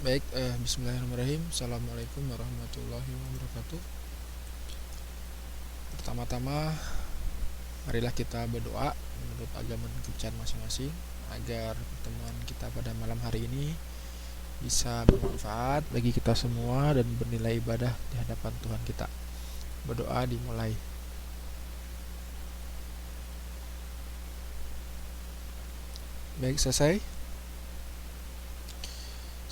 Baik, bismillahirrahmanirrahim. Assalamualaikum warahmatullahi wabarakatuh. Pertama-tama, marilah kita berdoa menurut agama dan kepercayaan masing-masing agar pertemuan kita pada malam hari ini bisa bermanfaat bagi kita semua dan bernilai ibadah di hadapan Tuhan kita. Berdoa dimulai. Baik, selesai.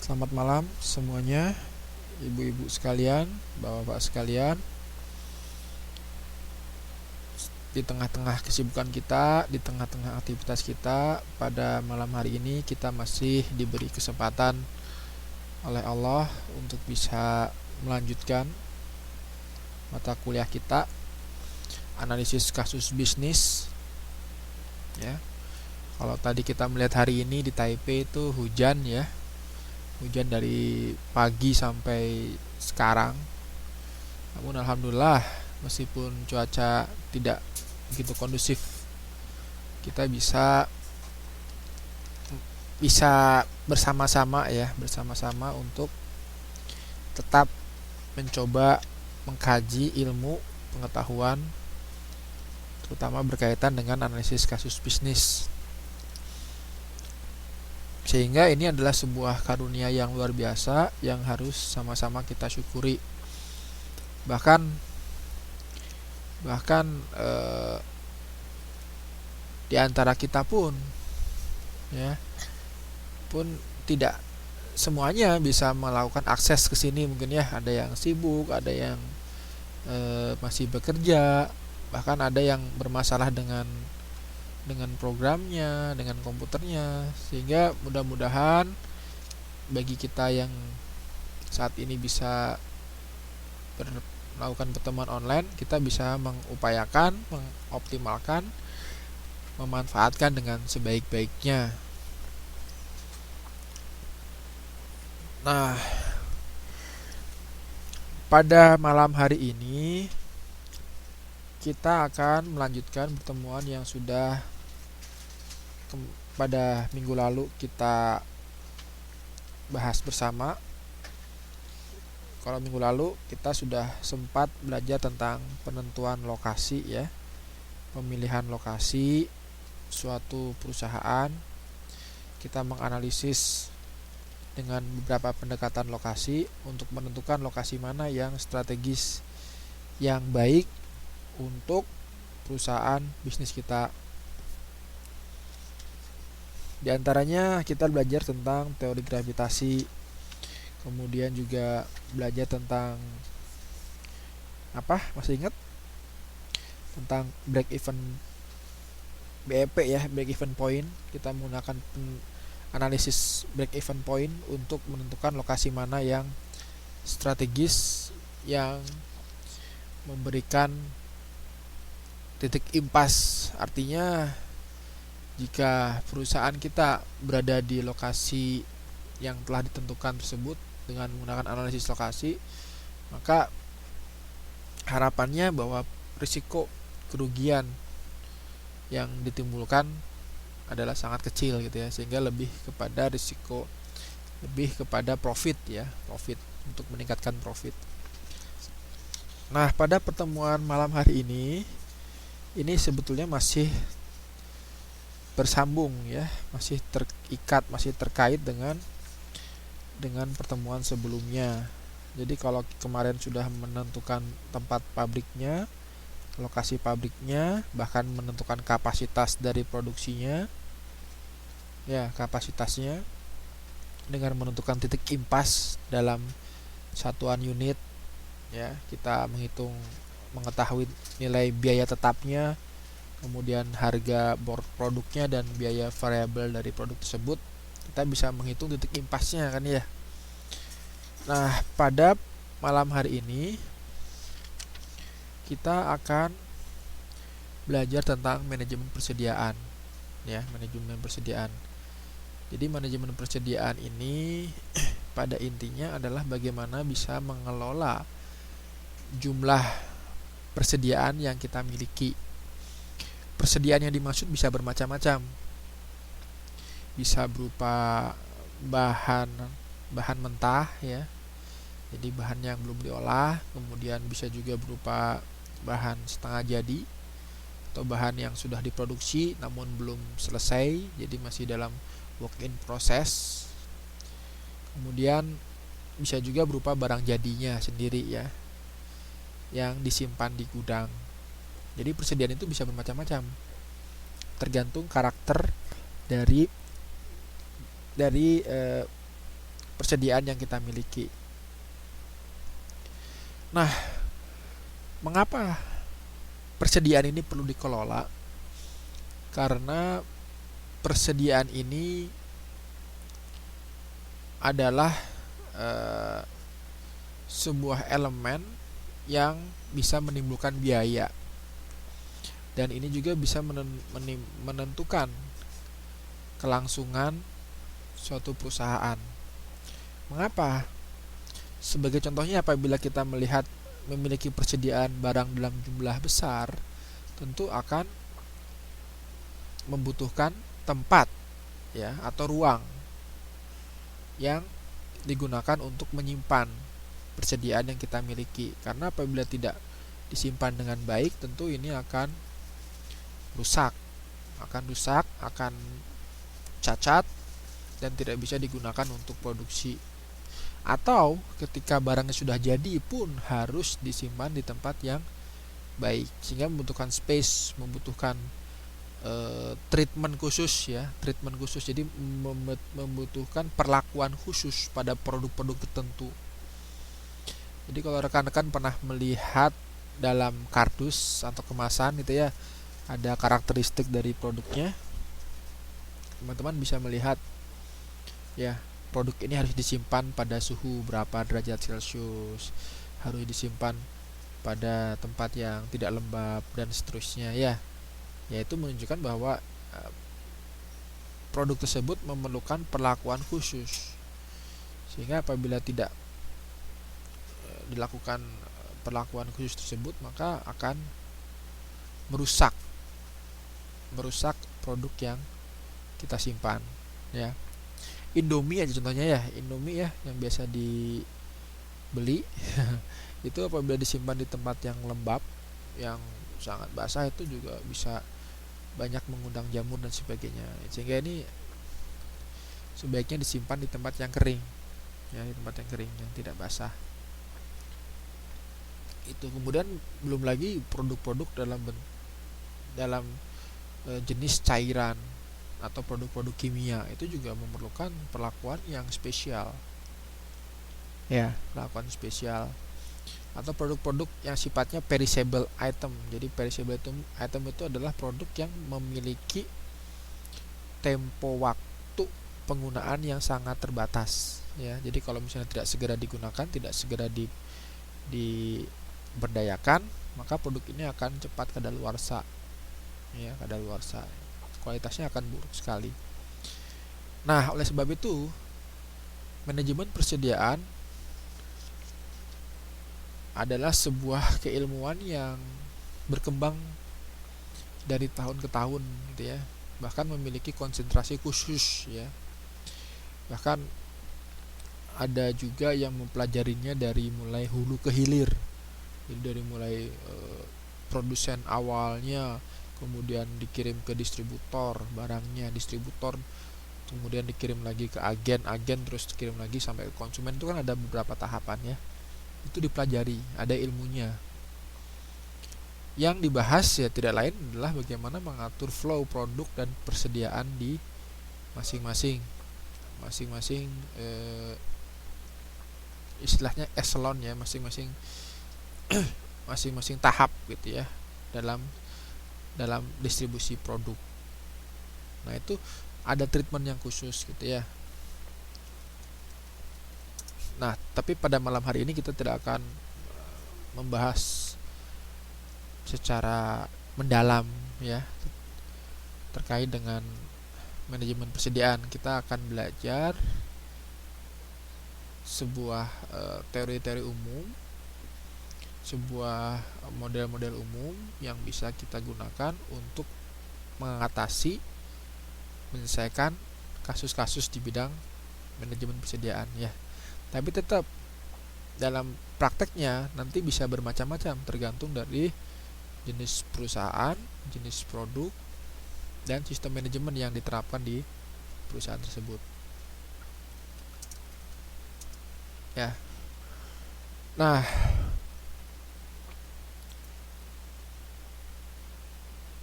Selamat malam semuanya, ibu-ibu sekalian, bapak-bapak sekalian. Di tengah-tengah kesibukan kita, di tengah-tengah aktivitas kita, pada malam hari ini kita masih diberi kesempatan oleh Allah untuk bisa melanjutkan mata kuliah kita, analisis kasus bisnis. Ya, kalau tadi kita melihat hari ini di Taipei itu hujan ya, hujan dari pagi sampai sekarang. Namun alhamdulillah, meskipun cuaca tidak begitu kondusif, kita bisa bersama-sama untuk tetap mencoba mengkaji ilmu pengetahuan, terutama berkaitan dengan analisis kasus bisnis. Sehingga ini adalah sebuah karunia yang luar biasa yang harus sama-sama kita syukuri. Bahkan di antara kita pun ya tidak semuanya bisa melakukan akses ke sini, mungkin ya ada yang sibuk, ada yang masih bekerja, bahkan ada yang bermasalah dengan programnya, dengan komputernya. Sehingga mudah-mudahan bagi kita yang saat ini bisa melakukan pertemuan online, kita bisa mengupayakan, mengoptimalkan, memanfaatkan dengan sebaik-baiknya. Nah, pada malam hari ini kita akan melanjutkan pertemuan yang sudah pada minggu lalu kita bahas bersama. Kalau minggu lalu kita sudah sempat belajar tentang penentuan lokasi ya, pemilihan lokasi suatu perusahaan. Kita menganalisis dengan beberapa pendekatan lokasi untuk menentukan lokasi mana yang strategis, yang baik untuk perusahaan bisnis kita. Di antaranya kita belajar tentang teori gravitasi, kemudian juga belajar tentang masih ingat tentang break even BEP ya, break even point. Kita menggunakan analisis break even point untuk menentukan lokasi mana yang strategis, yang memberikan titik impas. Artinya jika perusahaan kita berada di lokasi yang telah ditentukan tersebut dengan menggunakan analisis lokasi, maka harapannya bahwa risiko kerugian yang ditimbulkan adalah sangat kecil gitu ya, sehingga lebih kepada profit ya, profit, untuk meningkatkan profit. Nah, pada pertemuan malam hari ini sebetulnya masih bersambung ya, masih terikat, masih terkait dengan pertemuan sebelumnya. Jadi kalau kemarin sudah menentukan tempat pabriknya, lokasi pabriknya, bahkan menentukan kapasitas dari produksinya, ya kapasitasnya, dengan menentukan titik impas dalam satuan unit, ya kita mengetahui nilai biaya tetapnya, kemudian harga produknya dan biaya variabel dari produk tersebut. Kita bisa menghitung titik impasnya kan ya. Nah, pada malam hari ini kita akan belajar tentang manajemen persediaan ya, manajemen persediaan. Jadi manajemen persediaan ini pada intinya adalah bagaimana bisa mengelola jumlah persediaan yang kita miliki. Persediaan yang dimaksud bisa bermacam-macam. Bisa berupa bahan bahan mentah ya. Jadi bahan yang belum diolah, kemudian bisa juga berupa bahan setengah jadi atau bahan yang sudah diproduksi namun belum selesai, jadi masih dalam work in process. Kemudian bisa juga berupa barang jadinya sendiri ya, yang disimpan di gudang. Jadi persediaan itu bisa bermacam-macam, tergantung karakter dari persediaan yang kita miliki. Nah, mengapa persediaan ini perlu dikelola? Karena persediaan ini adalah sebuah elemen yang bisa menimbulkan biaya, dan ini juga bisa menentukan kelangsungan suatu perusahaan. Mengapa? Sebagai contohnya, apabila kita melihat memiliki persediaan barang dalam jumlah besar, tentu akan membutuhkan tempat ya atau ruang yang digunakan untuk menyimpan persediaan yang kita miliki. Karena apabila tidak disimpan dengan baik, tentu ini akan rusak, akan cacat dan tidak bisa digunakan untuk produksi. Atau ketika barangnya sudah jadi pun harus disimpan di tempat yang baik, sehingga membutuhkan space, membutuhkan treatment khusus. Jadi membutuhkan perlakuan khusus pada produk-produk tertentu. Jadi kalau rekan-rekan pernah melihat dalam kardus atau kemasan gitu ya, ada karakteristik dari produknya, teman-teman bisa melihat ya, produk ini harus disimpan pada suhu berapa derajat Celcius, harus disimpan pada tempat yang tidak lembab dan seterusnya ya. Yaitu menunjukkan bahwa produk tersebut memerlukan perlakuan khusus, sehingga apabila tidak dilakukan perlakuan khusus tersebut, maka akan merusak produk yang kita simpan ya. Indomie aja contohnya ya, Indomie ya yang biasa dibeli itu apabila disimpan di tempat yang lembab, yang sangat basah, itu juga bisa banyak mengundang jamur dan sebagainya. Sehingga ini sebaiknya disimpan di tempat yang kering ya, di tempat yang kering yang tidak basah. Itu kemudian belum lagi produk-produk dalam jenis cairan atau produk-produk kimia, itu juga memerlukan perlakuan yang spesial ya, perlakuan spesial. Atau produk-produk yang sifatnya perishable item. Jadi perishable item itu adalah produk yang memiliki tempo waktu penggunaan yang sangat terbatas ya. Jadi kalau misalnya tidak segera digunakan, tidak segera diberdayakan, maka produk ini akan cepat kadaluarsa ya, kadaluarsa. Kualitasnya akan buruk sekali. Nah, oleh sebab itu manajemen persediaan adalah sebuah keilmuan yang berkembang dari tahun ke tahun gitu ya, bahkan memiliki konsentrasi khusus ya. Bahkan ada juga yang mempelajarinya dari mulai hulu ke hilir. Jadi dari mulai produsen awalnya, kemudian dikirim ke distributor barangnya, distributor kemudian dikirim lagi ke agen, terus dikirim lagi sampai ke konsumen. Itu kan ada beberapa tahapan ya. Itu dipelajari, ada ilmunya. Yang dibahas ya tidak lain adalah bagaimana mengatur flow produk dan persediaan di masing-masing istilahnya eselon ya, masing-masing tahap gitu ya, dalam distribusi produk. Nah, itu ada treatment yang khusus gitu ya. Nah, tapi pada malam hari ini kita tidak akan membahas secara mendalam ya terkait dengan manajemen persediaan. Kita akan belajar sebuah teori-teori umum, sebuah model-model umum yang bisa kita gunakan untuk mengatasi, menyelesaikan kasus-kasus di bidang manajemen persediaan ya. Tapi tetap dalam prakteknya nanti bisa bermacam-macam tergantung dari jenis perusahaan, jenis produk, dan sistem manajemen yang diterapkan di perusahaan tersebut. Ya. Nah,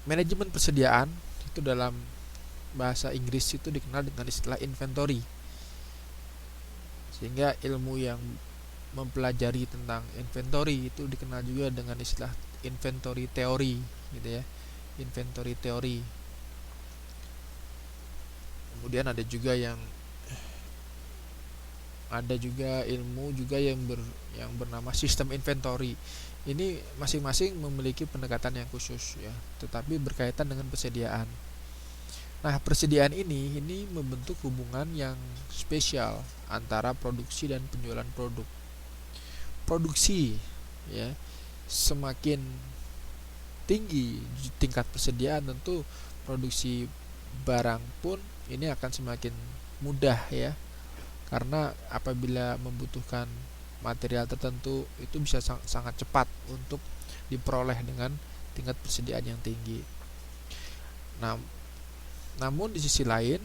manajemen persediaan itu dalam bahasa Inggris itu dikenal dengan istilah inventory. Sehingga ilmu yang mempelajari tentang inventory itu dikenal juga dengan istilah inventory teori gitu ya. Inventory teori. Kemudian ada juga ilmu juga yang bernama sistem inventory. Ini masing-masing memiliki pendekatan yang khusus ya, tetapi berkaitan dengan persediaan. Nah, persediaan ini membentuk hubungan yang spesial antara produksi dan penjualan produk. Produksi ya, semakin tinggi tingkat persediaan, tentu produksi barang pun ini akan semakin mudah ya. Karena apabila membutuhkan material tertentu itu bisa sangat cepat untuk diperoleh dengan tingkat persediaan yang tinggi. Namun di sisi lain,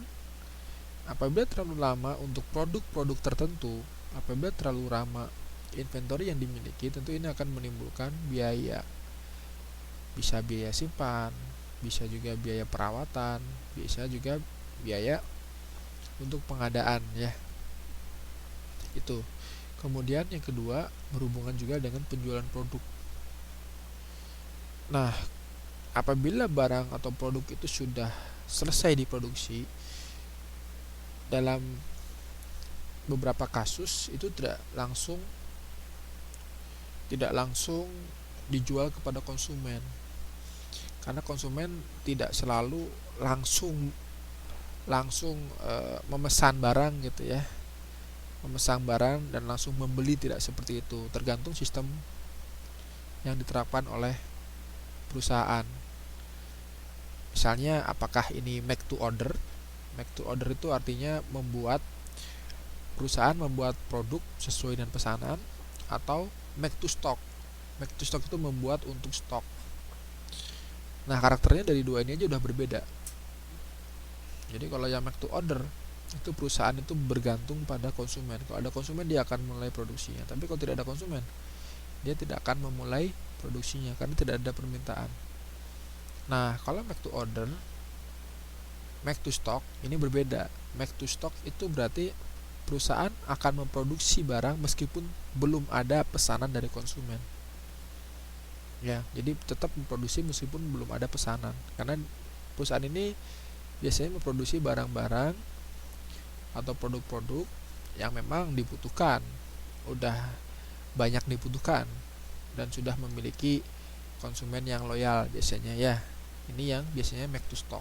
apabila terlalu lama untuk produk-produk tertentu, apabila terlalu lama inventory yang dimiliki, tentu ini akan menimbulkan biaya. Bisa biaya simpan, bisa juga biaya perawatan, bisa juga biaya untuk pengadaan ya. Itu. Kemudian yang kedua berhubungan juga dengan penjualan produk. Nah, apabila barang atau produk itu sudah selesai diproduksi, dalam beberapa kasus itu tidak langsung dijual kepada konsumen. Karena konsumen tidak selalu langsung memesan barang gitu ya. Memesan barang dan langsung membeli, tidak seperti itu. Tergantung sistem yang diterapkan oleh perusahaan. Misalnya apakah ini make to order? Make to order itu artinya perusahaan membuat produk sesuai dengan pesanan, atau make to stock. Make to stock itu membuat untuk stok. Nah, karakternya dari dua ini aja udah berbeda. Jadi kalau yang make to order itu perusahaan itu bergantung pada konsumen. Kalau ada konsumen dia akan mulai produksinya. Tapi kalau tidak ada konsumen, dia tidak akan memulai produksinya karena tidak ada permintaan. Nah, kalau make to order, make to stock ini berbeda. Make to stock itu berarti perusahaan akan memproduksi barang meskipun belum ada pesanan dari konsumen. Ya, jadi tetap memproduksi meskipun belum ada pesanan. Karena perusahaan ini biasanya memproduksi barang-barang atau produk-produk yang memang dibutuhkan, udah banyak dibutuhkan dan sudah memiliki konsumen yang loyal biasanya ya. Ini yang biasanya make to stock.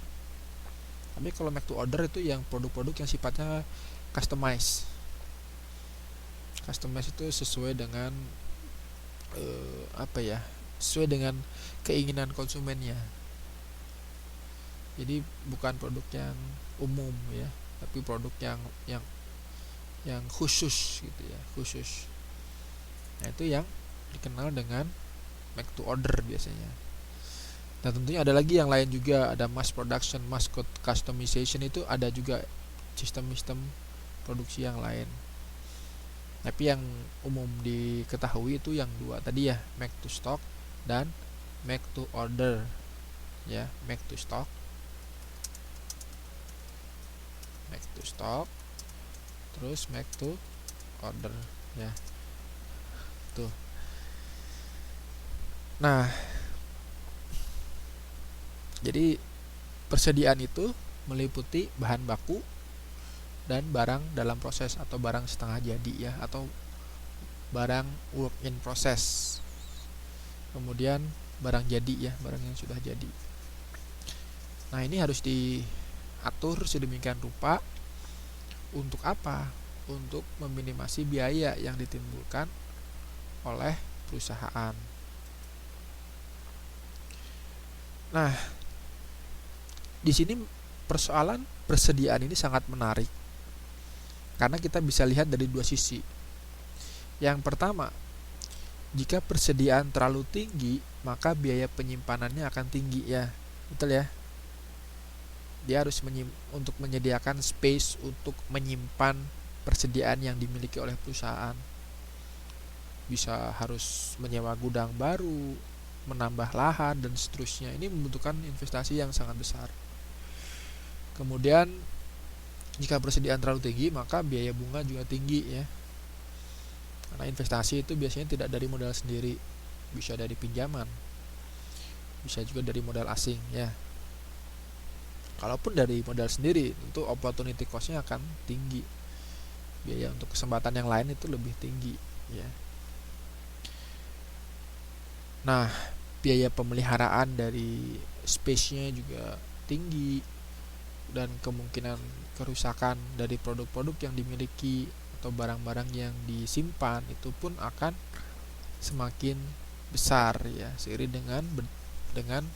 Tapi kalau make to order itu yang produk-produk yang sifatnya customize. Customize itu sesuai dengan sesuai dengan keinginan konsumennya. Jadi bukan produk yang umum ya, tapi produk yang khusus gitu ya, khusus. Nah, itu yang dikenal dengan make to order biasanya. Nah, tentunya ada lagi yang lain juga, ada mass production, mass customization, itu ada juga sistem-sistem produksi yang lain. Tapi yang umum diketahui itu yang dua tadi ya, make to stock dan make to order. Ya, make to stock, terus make to order ya. Tuh. Nah, jadi persediaan itu meliputi bahan baku dan barang dalam proses atau barang setengah jadi ya, atau barang work in process. Kemudian barang jadi ya, barang yang sudah jadi. Nah, ini harus diatur sedemikian rupa. Untuk apa? Untuk meminimasi biaya yang ditimbulkan oleh perusahaan. Nah, di sini persoalan persediaan ini sangat menarik. Karena kita bisa lihat dari dua sisi. Yang pertama, jika persediaan terlalu tinggi, maka biaya penyimpanannya akan tinggi ya. Betul ya? Dia harus untuk menyediakan space untuk menyimpan persediaan yang dimiliki oleh perusahaan. Bisa harus menyewa gudang baru, menambah lahan dan seterusnya. Ini membutuhkan investasi yang sangat besar. Kemudian jika persediaan terlalu tinggi, maka biaya bunga juga tinggi ya. Karena investasi itu biasanya tidak dari modal sendiri, bisa dari pinjaman, bisa juga dari modal asing ya. Kalaupun dari modal sendiri, tentu opportunity cost-nya akan tinggi. Biaya untuk kesempatan yang lain itu lebih tinggi ya. Nah, biaya pemeliharaan dari space-nya juga tinggi, dan kemungkinan kerusakan dari produk-produk yang dimiliki atau barang-barang yang disimpan itu pun akan semakin besar ya, seiring dengan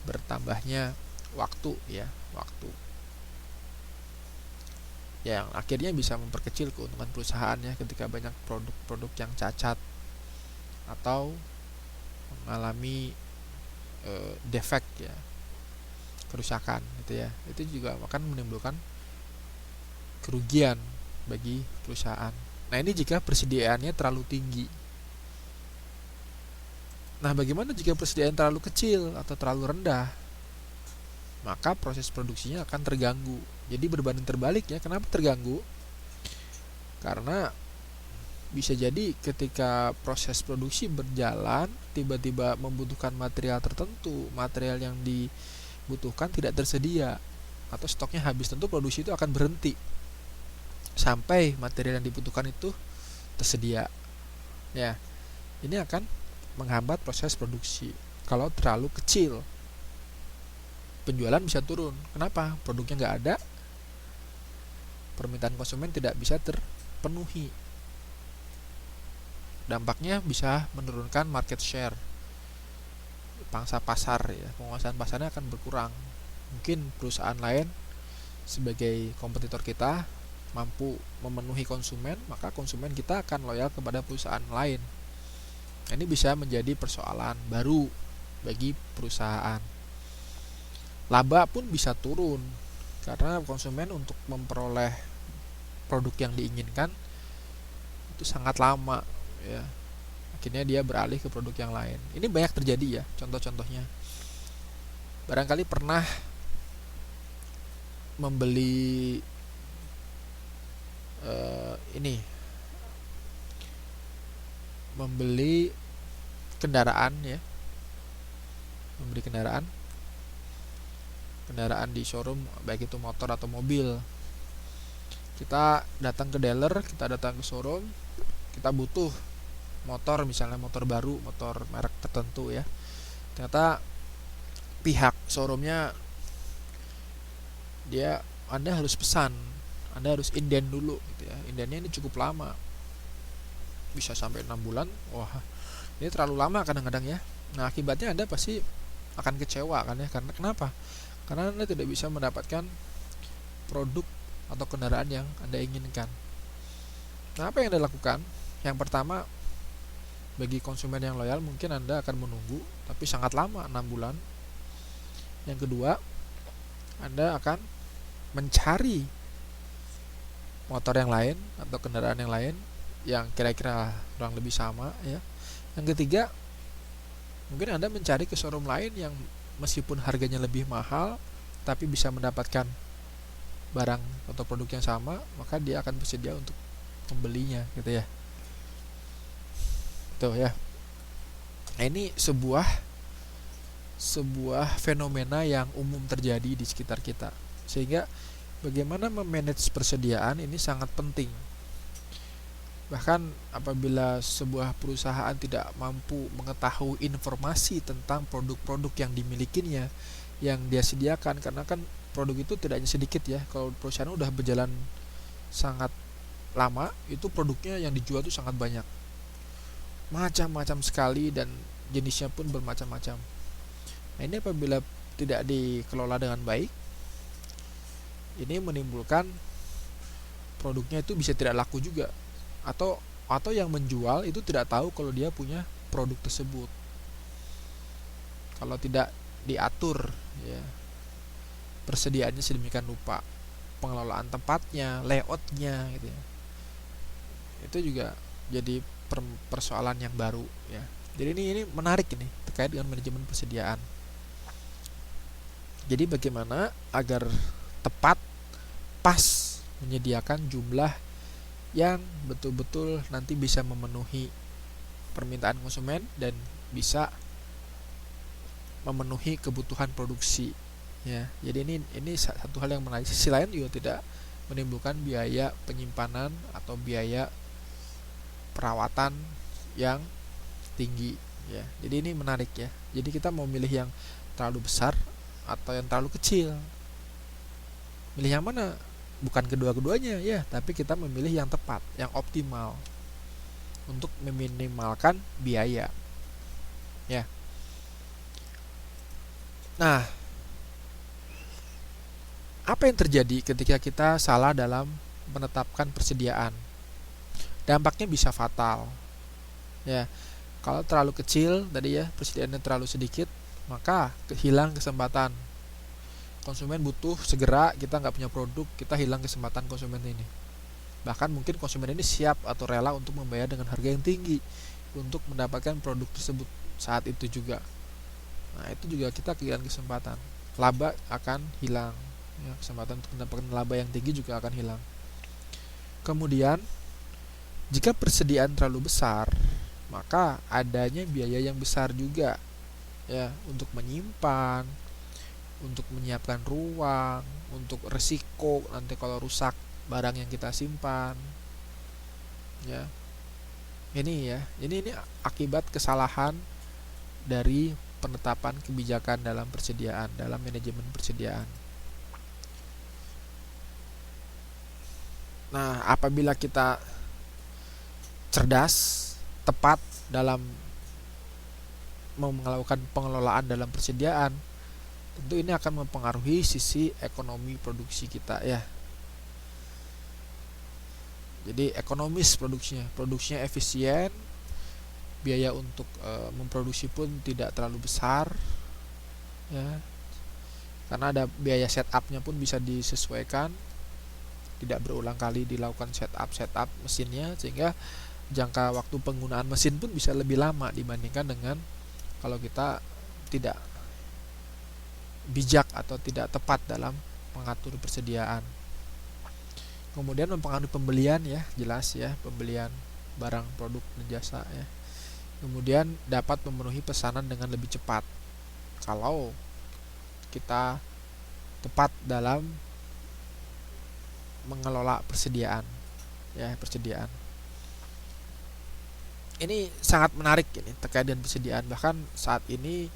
bertambahnya waktu ya, yang akhirnya bisa memperkecil keuntungan perusahaan ya, ketika banyak produk-produk yang cacat atau mengalami defek ya, kerusakan gitu ya. Itu juga akan menimbulkan kerugian bagi perusahaan. Nah, ini jika persediaannya terlalu tinggi. Nah, bagaimana jika persediaan terlalu kecil atau terlalu rendah? Maka proses produksinya akan terganggu. Jadi berbanding terbalik ya. Kenapa terganggu? Karena bisa jadi ketika proses produksi berjalan, tiba-tiba membutuhkan material tertentu, material yang dibutuhkan tidak tersedia atau stoknya habis, tentu produksi itu akan berhenti sampai material yang dibutuhkan itu tersedia ya. Ini akan menghambat proses produksi. Kalau terlalu kecil, penjualan bisa turun. Kenapa? Produknya nggak ada, permintaan konsumen tidak bisa terpenuhi. Dampaknya bisa menurunkan market share, pangsa pasar ya, penguasaan pasarnya akan berkurang. Mungkin perusahaan lain sebagai kompetitor kita mampu memenuhi konsumen, maka konsumen kita akan loyal kepada perusahaan lain. Ini bisa menjadi persoalan baru bagi perusahaan. Laba pun bisa turun karena konsumen untuk memperoleh produk yang diinginkan itu sangat lama ya. Akhirnya dia beralih ke produk yang lain. Ini banyak terjadi ya, contoh-contohnya. Barangkali pernah membeli membeli kendaraan ya, membeli kendaraan di showroom, baik itu motor atau mobil. Kita datang ke dealer, kita datang ke showroom, kita butuh motor, misalnya motor baru, motor merek tertentu ya. Ternyata pihak showroomnya Anda harus pesan, Anda harus inden dulu gitu ya. Indennya ini cukup lama, bisa sampai 6 bulan. Wah, ini terlalu lama kadang-kadang ya. Nah, akibatnya Anda pasti akan kecewa kan ya. Karena kenapa? Karena Anda tidak bisa mendapatkan produk atau kendaraan yang Anda inginkan. Nah, apa yang Anda lakukan? Yang pertama, bagi konsumen yang loyal mungkin Anda akan menunggu, tapi sangat lama, 6 bulan. Yang kedua, Anda akan mencari motor yang lain atau kendaraan yang lain yang kira-kira kurang lebih sama ya. Yang ketiga, mungkin Anda mencari ke showroom lain yang meskipun harganya lebih mahal tapi bisa mendapatkan barang atau produk yang sama, maka dia akan bersedia untuk membelinya gitu ya. Tuh ya. Nah, ini sebuah fenomena yang umum terjadi di sekitar kita. Sehingga bagaimana memanage persediaan ini sangat penting. Bahkan apabila sebuah perusahaan tidak mampu mengetahui informasi tentang produk-produk yang dimilikinya, yang dia sediakan, karena kan produk itu tidak hanya sedikit ya. Kalau perusahaan udah berjalan sangat lama, itu produknya yang dijual itu sangat banyak, macam-macam sekali, dan jenisnya pun bermacam-macam. Nah, ini apabila tidak dikelola dengan baik, ini menimbulkan produknya itu bisa tidak laku juga, atau yang menjual itu tidak tahu kalau dia punya produk tersebut kalau tidak diatur, ya, persediaannya sedemikian rupa, pengelolaan tempatnya, layoutnya gitu ya. Itu juga jadi persoalan yang baru, ya. Jadi ini menarik ini terkait dengan manajemen persediaan. Jadi bagaimana agar tepat, pas menyediakan jumlah yang betul-betul nanti bisa memenuhi permintaan konsumen dan bisa memenuhi kebutuhan produksi, ya. Jadi ini satu hal yang menarik. Sisi lain juga tidak menimbulkan biaya penyimpanan atau biaya perawatan yang tinggi, ya. Jadi ini menarik, ya. Jadi kita mau milih yang terlalu besar atau yang terlalu kecil. Milih yang mana? Bukan kedua-keduanya, ya, tapi kita memilih yang tepat, yang optimal untuk meminimalkan biaya, ya. Nah, apa yang terjadi ketika kita salah dalam menetapkan persediaan? Dampaknya bisa fatal, ya. Kalau terlalu kecil tadi, ya, persediaannya terlalu sedikit, maka hilang kesempatan. Konsumen butuh segera, kita nggak punya produk, kita hilang kesempatan konsumen ini. Bahkan mungkin konsumen ini siap atau rela untuk membayar dengan harga yang tinggi untuk mendapatkan produk tersebut saat itu juga. Nah, itu juga kita kehilangan kesempatan. Laba akan hilang, ya, kesempatan untuk mendapatkan laba yang tinggi juga akan hilang. Kemudian, jika persediaan terlalu besar, maka adanya biaya yang besar juga, ya, untuk menyimpan, untuk menyiapkan ruang, untuk resiko nanti kalau rusak barang yang kita simpan, ya. Ini akibat kesalahan dari penetapan kebijakan dalam persediaan, dalam manajemen persediaan. Nah, apabila kita cerdas, tepat dalam melakukan pengelolaan dalam persediaan, tentu ini akan mempengaruhi sisi ekonomi produksi kita, ya. Jadi ekonomis produksinya efisien, biaya untuk memproduksi pun tidak terlalu besar, ya, karena ada biaya setupnya pun bisa disesuaikan, tidak berulang kali dilakukan setup mesinnya, sehingga jangka waktu penggunaan mesin pun bisa lebih lama dibandingkan dengan kalau kita tidak bijak atau tidak tepat dalam mengatur persediaan. Kemudian mempengaruhi pembelian, ya, jelas, ya, pembelian barang, produk, dan jasa, ya. Kemudian dapat memenuhi pesanan dengan lebih cepat kalau kita tepat dalam mengelola persediaan, ya, persediaan. Ini sangat menarik ini terkait dengan persediaan. Bahkan saat ini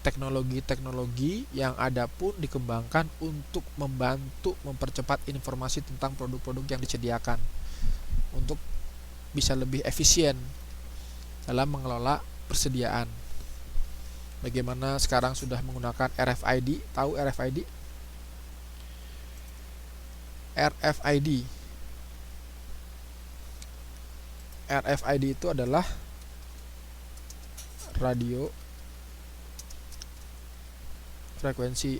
teknologi-teknologi yang ada pun dikembangkan untuk membantu mempercepat informasi tentang produk-produk yang disediakan untuk bisa lebih efisien dalam mengelola persediaan. Bagaimana sekarang sudah menggunakan RFID, tahu RFID? RFID itu adalah radio frequency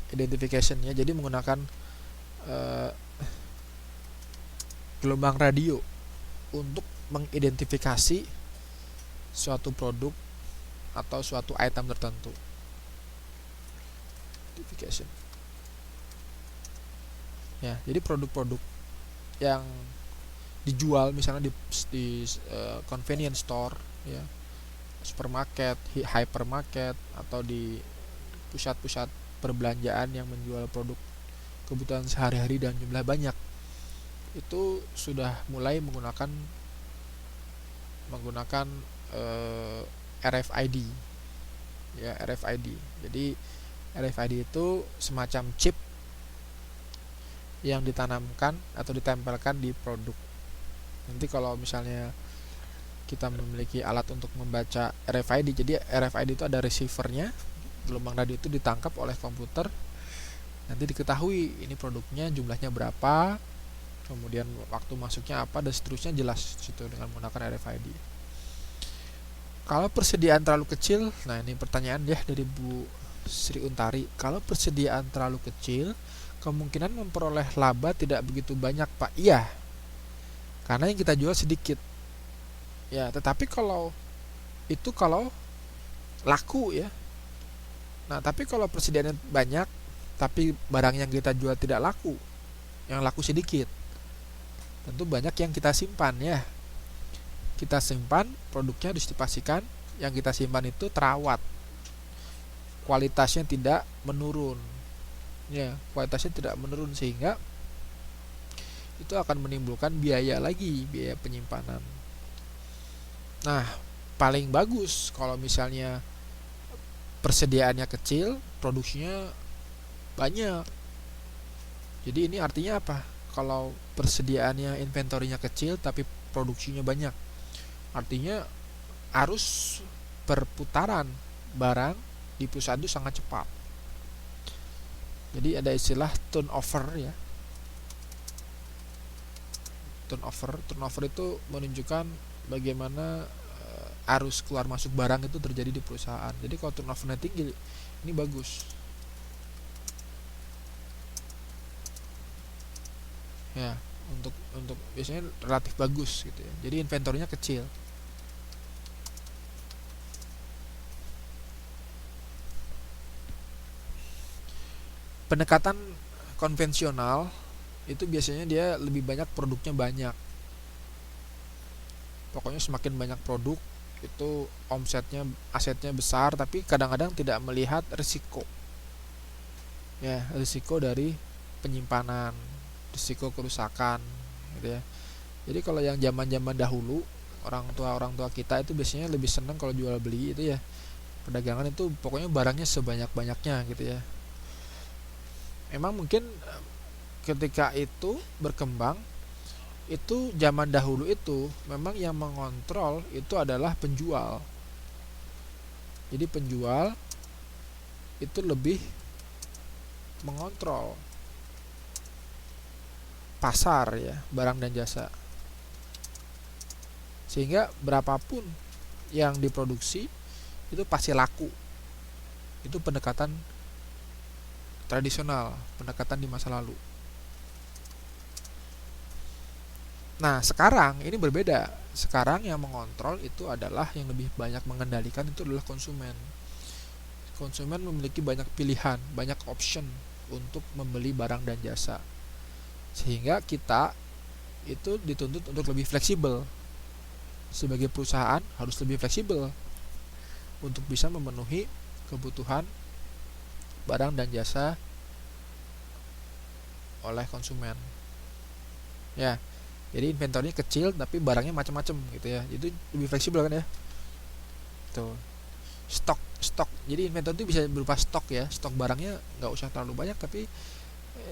identification, ya. Jadi menggunakan gelombang radio untuk mengidentifikasi suatu produk atau suatu item tertentu. Identification. Ya, jadi produk-produk yang dijual misalnya di convenience store, ya, supermarket, hypermarket, atau di pusat-pusat perbelanjaan yang menjual produk kebutuhan sehari-hari dan jumlah banyak, itu sudah mulai menggunakan RFID, ya, RFID. Jadi RFID itu semacam chip yang ditanamkan atau ditempelkan di produk. Nanti kalau misalnya kita memiliki alat untuk membaca RFID, jadi RFID itu ada receivernya, gelombang radio itu ditangkap oleh komputer, nanti diketahui ini produknya jumlahnya berapa, kemudian waktu masuknya apa dan seterusnya jelas situ dengan menggunakan RFID. Kalau persediaan terlalu kecil, nah ini pertanyaan ya dari Bu Sri Untari. Kalau persediaan terlalu kecil, kemungkinan memperoleh laba tidak begitu banyak, Pak. Iya, karena yang kita jual sedikit. Ya, tetapi kalau laku ya. Nah, tapi kalau persediaannya banyak, tapi barang yang kita jual tidak laku, yang laku sedikit, tentu banyak yang kita simpan ya. Kita simpan, produknya harus dipastikan yang kita simpan itu terawat, kualitasnya tidak menurun ya, kualitasnya tidak menurun, sehingga itu akan menimbulkan biaya lagi, biaya penyimpanan. Nah, paling bagus kalau misalnya persediaannya kecil, produksinya banyak. Jadi ini artinya apa? Kalau persediaannya, inventorinya kecil tapi produksinya banyak, artinya arus perputaran barang di perusahaan itu sangat cepat. Jadi ada istilah turnover ya. Turnover itu menunjukkan bagaimana arus keluar masuk barang itu terjadi di perusahaan. Jadi kalau turnovernya tinggi, ini bagus. Ya, untuk biasanya relatif bagus gitu ya. Jadi inventornya kecil. Pendekatan konvensional itu biasanya dia lebih banyak produknya banyak. Pokoknya semakin banyak produk itu omsetnya, asetnya besar, tapi kadang-kadang tidak melihat risiko. Ya, risiko dari penyimpanan, risiko kerusakan gitu ya. Jadi kalau yang zaman-zaman dahulu, orang tua kita itu biasanya lebih senang kalau jual beli itu ya. Perdagangan itu pokoknya barangnya sebanyak-banyaknya gitu ya. Emang mungkin ketika itu berkembang, itu zaman dahulu itu memang yang mengontrol itu adalah penjual. Jadi penjual itu lebih mengontrol pasar ya, barang dan jasa. Sehingga berapapun yang diproduksi itu pasti laku. Itu pendekatan tradisional, pendekatan di masa lalu. Nah, sekarang ini berbeda. Sekarang yang mengontrol itu adalah, yang lebih banyak mengendalikan itu adalah konsumen. Konsumen memiliki banyak pilihan, banyak option untuk membeli barang dan jasa. Sehingga kita itu dituntut untuk lebih fleksibel. Sebagai perusahaan harus lebih fleksibel untuk bisa memenuhi kebutuhan barang dan jasa oleh konsumen. Ya, jadi inventornya kecil tapi barangnya macam-macam gitu ya. Itu lebih fleksibel kan ya. Tuh. Stok. Jadi inventor itu bisa berupa stok ya. Stok barangnya nggak usah terlalu banyak tapi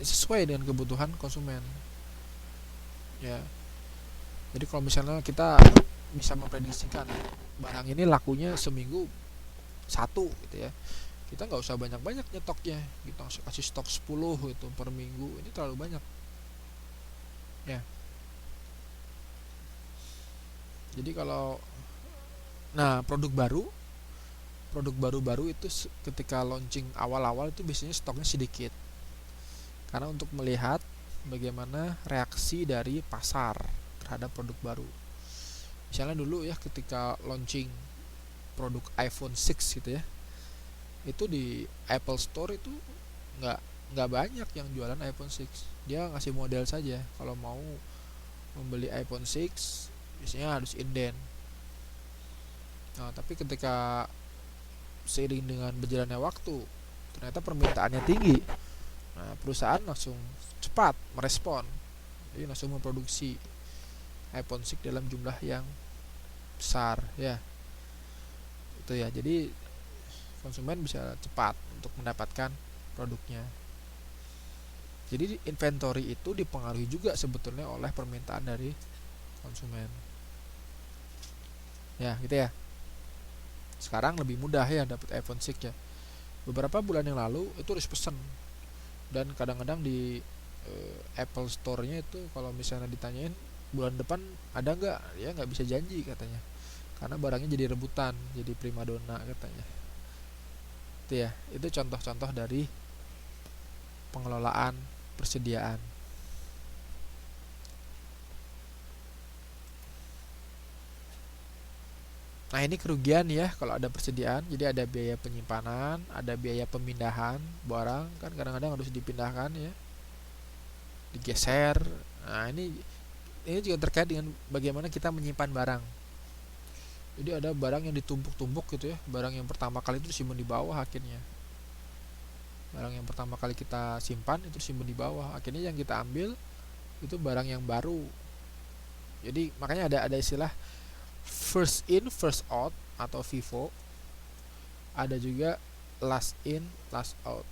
sesuai dengan kebutuhan konsumen. Ya. Jadi kalau misalnya kita bisa memprediksikan barang ini lakunya seminggu satu gitu ya, kita nggak usah banyak-banyak nyetoknya, kita kasih stok 10 itu per minggu, ini terlalu banyak ya. Jadi kalau produk baru itu ketika launching awal-awal itu biasanya stoknya sedikit, karena untuk melihat bagaimana reaksi dari pasar terhadap produk baru. Misalnya dulu ya, ketika launching produk iPhone 6 gitu ya, itu di Apple Store itu nggak nggak banyak yang jualan iPhone 6. Dia ngasih model saja. Kalau mau membeli iPhone 6 biasanya harus inden. Nah, tapi ketika seiring dengan berjalannya waktu, ternyata permintaannya tinggi. Nah, perusahaan langsung cepat merespon. Jadi langsung memproduksi iPhone 6 dalam jumlah yang besar ya. Itu ya. Jadi konsumen bisa cepat untuk mendapatkan produknya. Jadi inventory itu dipengaruhi juga sebetulnya oleh permintaan dari konsumen. Ya, gitu ya. Sekarang lebih mudah ya dapat iPhone 6 ya. Beberapa bulan yang lalu itu harus pesen, dan kadang-kadang di Apple Store-nya itu kalau misalnya ditanyain bulan depan ada nggak, ya nggak bisa janji katanya, karena barangnya jadi rebutan, jadi primadona katanya. Itu ya, itu contoh-contoh dari pengelolaan persediaan. Nah, ini kerugian ya kalau ada persediaan. Jadi ada biaya penyimpanan, ada biaya pemindahan barang, kan kadang-kadang harus dipindahkan ya, digeser. Nah, ini juga terkait dengan bagaimana kita menyimpan barang. Jadi ada barang yang ditumpuk-tumpuk gitu ya. Barang yang pertama kali itu disimpan di bawah akhirnya. Barang yang pertama kali kita simpan itu disimpan di bawah. Akhirnya yang kita ambil itu barang yang baru. Jadi makanya ada istilah first in first out atau FIFO. Ada juga last in last out.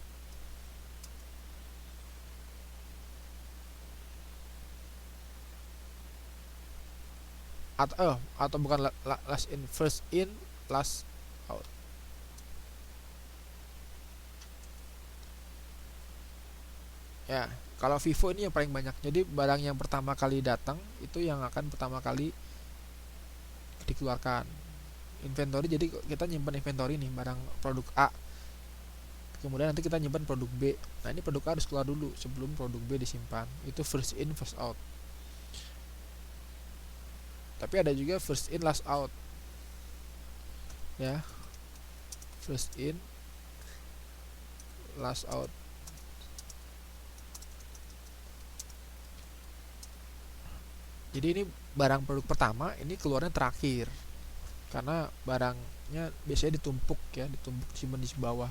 Atau bukan last in, first in last out. Ya, kalau FIFO ini yang paling banyak. Jadi barang yang pertama kali datang itu yang akan pertama kali dikeluarkan. Inventory, jadi kita nyimpan inventory nih barang produk A. Kemudian nanti kita nyimpan produk B. Nah, ini produk A harus keluar dulu sebelum produk B disimpan. Itu first in first out. Tapi ada juga first in last out. Ya. First in last out. Jadi ini barang produk pertama ini keluarnya terakhir. Karena barangnya biasanya ditumpuk ya, ditumpuk simpan di bawah.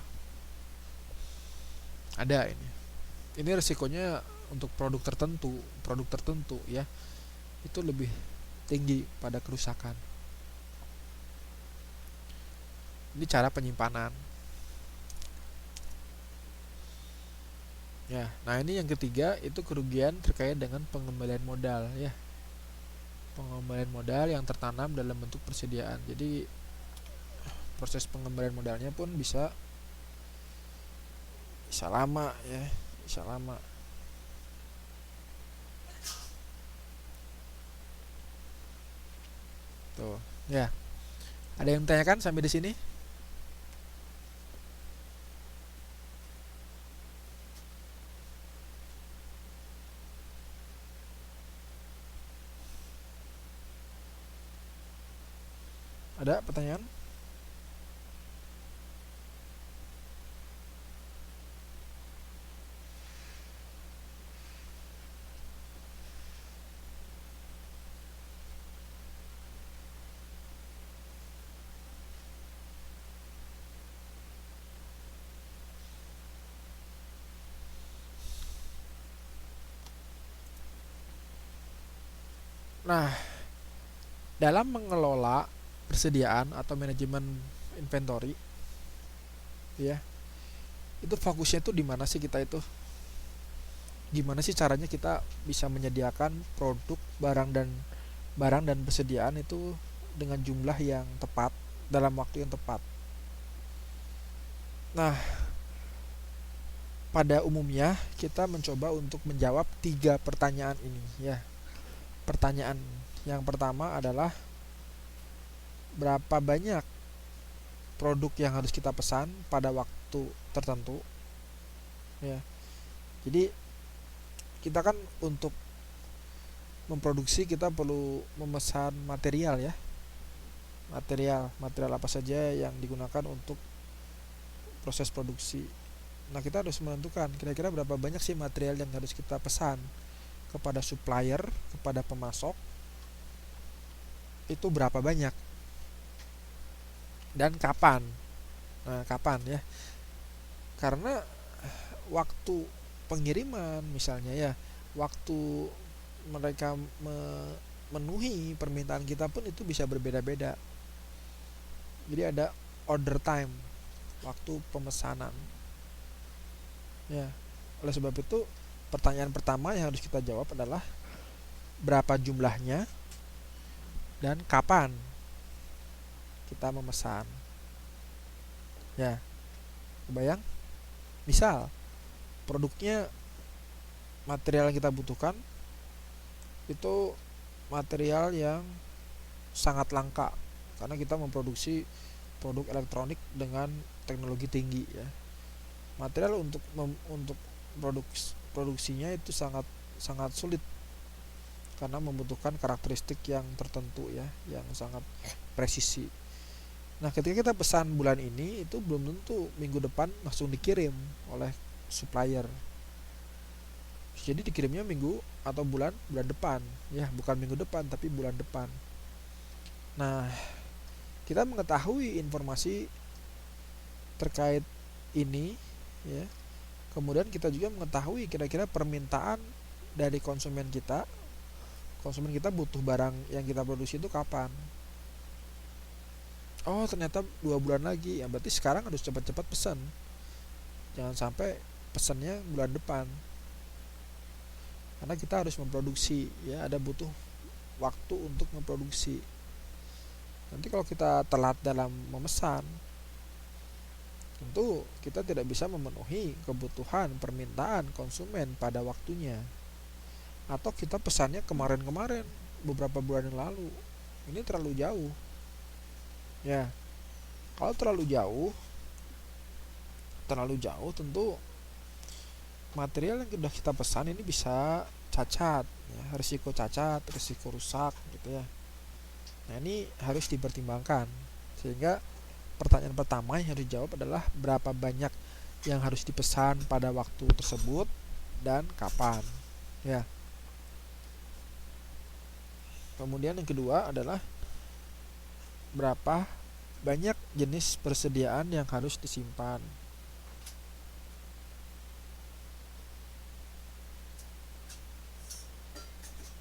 Ada ini. Ini resikonya untuk produk tertentu ya. Itu lebih tinggi pada kerusakan. Ini cara penyimpanan. Ya, nah ini yang ketiga itu kerugian terkait dengan pengembalian modal ya. Pengembalian modal yang tertanam dalam bentuk persediaan. Jadi proses pengembalian modalnya pun bisa lama ya, bisa lama. Tuh, ya. Ada yang tanyakan sampai di sini? Ada pertanyaan? Nah, dalam mengelola persediaan atau manajemen inventory ya, itu fokusnya tuh di mana sih kita itu? Gimana sih caranya kita bisa menyediakan produk, barang dan persediaan itu dengan jumlah yang tepat dalam waktu yang tepat. Nah, pada umumnya kita mencoba untuk menjawab 3 pertanyaan ini ya. Pertanyaan yang pertama adalah berapa banyak produk yang harus kita pesan pada waktu tertentu ya. Jadi kita kan untuk memproduksi kita perlu memesan material ya. Material apa saja yang digunakan untuk proses produksi. Nah, kita harus menentukan kira-kira berapa banyak sih material yang harus kita pesan kepada supplier, kepada pemasok. Itu berapa banyak dan kapan. Nah, kapan ya? Karena waktu pengiriman misalnya ya, waktu mereka memenuhi permintaan kita pun itu bisa berbeda-beda. Jadi ada order time, waktu pemesanan ya. Oleh sebab itu pertanyaan pertama yang harus kita jawab adalah berapa jumlahnya dan kapan kita memesan ya. Kebayang? Misal produknya material yang kita butuhkan itu material yang sangat langka karena kita memproduksi produk elektronik dengan teknologi tinggi ya. Material untuk produksinya itu sangat sangat sulit karena membutuhkan karakteristik yang tertentu ya, yang sangat presisi. Nah, ketika kita pesan bulan ini itu belum tentu minggu depan langsung dikirim oleh supplier. Jadi dikirimnya minggu atau bulan depan ya, bukan minggu depan tapi bulan depan. Nah, kita mengetahui informasi terkait ini ya. Kemudian kita juga mengetahui kira-kira permintaan dari konsumen kita. Konsumen kita butuh barang yang kita produksi itu kapan? Oh, ternyata 2 bulan lagi. Ya berarti sekarang harus cepat-cepat pesan. Jangan sampai pesannya bulan depan. Karena kita harus memproduksi ya, ada butuh waktu untuk memproduksi. Nanti kalau kita telat dalam memesan, tentu kita tidak bisa memenuhi kebutuhan permintaan konsumen pada waktunya. Atau kita pesannya kemarin-kemarin, beberapa bulan yang lalu. Ini terlalu jauh. Ya. Kalau terlalu jauh tentu material yang sudah kita pesan ini bisa cacat ya, risiko cacat, risiko rusak gitu ya. Nah, ini harus dipertimbangkan. Sehingga pertanyaan pertama yang harus dijawab adalah berapa banyak yang harus dipesan pada waktu tersebut dan kapan ya. Kemudian yang kedua adalah berapa banyak jenis persediaan yang harus disimpan.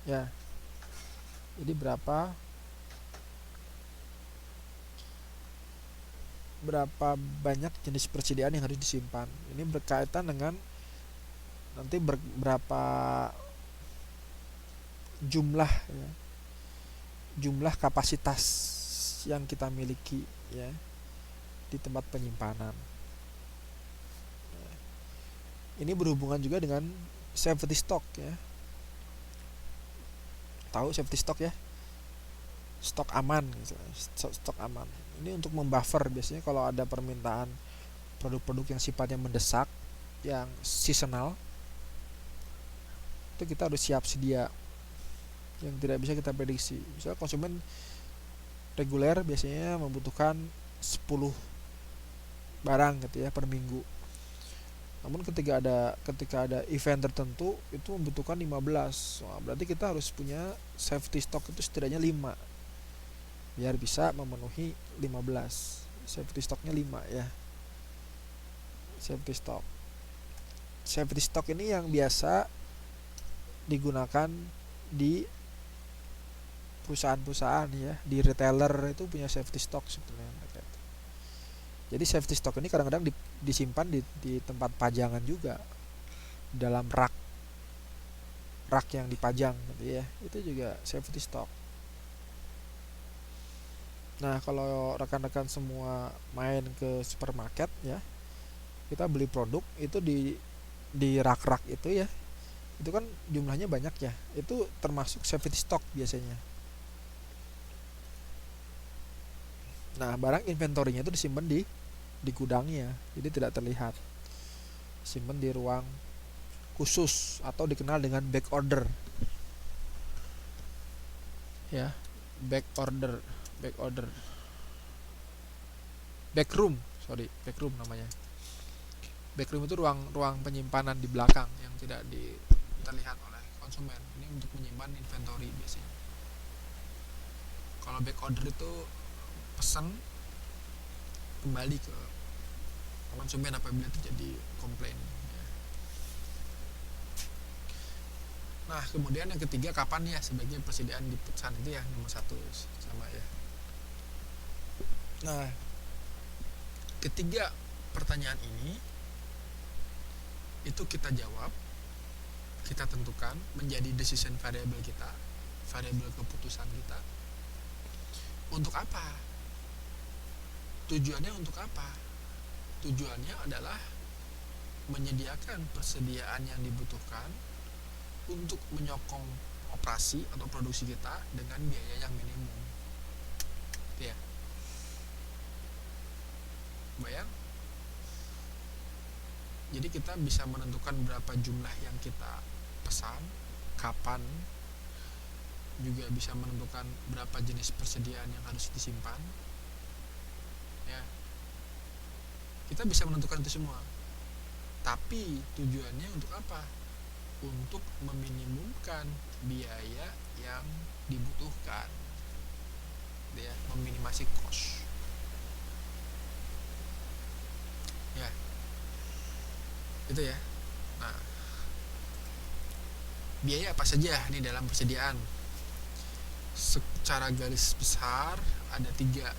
Ya. Jadi berapa banyak jenis persediaan yang harus disimpan. Ini berkaitan dengan nanti berapa jumlah ya, jumlah kapasitas yang kita miliki ya di tempat penyimpanan. Ini berhubungan juga dengan safety stock ya. Tahu safety stock ya? Stok aman gitu. Stok aman. Ini untuk membuffer biasanya kalau ada permintaan produk-produk yang sifatnya mendesak, yang seasonal, itu kita harus siap sedia, yang tidak bisa kita prediksi. Misalnya konsumen reguler biasanya membutuhkan 10 barang gitu ya per minggu. Namun ketika ada event tertentu itu membutuhkan 15. Wah, berarti kita harus punya safety stock itu setidaknya 5 biar bisa memenuhi 15. Safety stocknya 5 ya. Safety stock. Safety stock ini yang biasa digunakan di perusahaan-perusahaan ya, di retailer itu punya safety stock sebenarnya. Jadi safety stock ini kadang-kadang disimpan di tempat pajangan juga, dalam rak yang dipajang gitu ya. Itu juga safety stock. Nah, kalau rekan-rekan semua main ke supermarket ya, kita beli produk itu di rak-rak itu ya. Itu kan jumlahnya banyak ya. Itu termasuk safety stock biasanya. Nah, barang inventorinya itu disimpan di gudangnya, jadi tidak terlihat. Simpan di ruang khusus atau dikenal dengan back order. Ya, back room namanya. Back room itu ruang penyimpanan di belakang yang tidak terlihat oleh konsumen. Ini untuk menyimpan inventory biasanya. Kalau back order itu pesan kembali ke konsumen apabila terjadi komplain ya. Nah, kemudian yang ketiga, kapan ya sebaiknya persediaan dipesan, itu ya nomor 1 sama ya. Nah, ketiga pertanyaan ini itu kita jawab, kita tentukan menjadi decision variable kita, variabel keputusan kita. Untuk apa? Tujuannya untuk apa? Tujuannya adalah menyediakan persediaan yang dibutuhkan untuk menyokong operasi atau produksi kita dengan biaya yang minimum. Gitu ya. Bayang? Jadi kita bisa menentukan berapa jumlah yang kita pesan, kapan, juga bisa menentukan berapa jenis persediaan yang harus disimpan. Ya. Kita bisa menentukan itu semua. Tapi tujuannya untuk apa? Untuk meminimumkan biaya yang dibutuhkan. Ya, meminimasi cost. Ya. Itu ya. Nah, biaya apa saja nih dalam persediaan? Secara garis besar ada 3.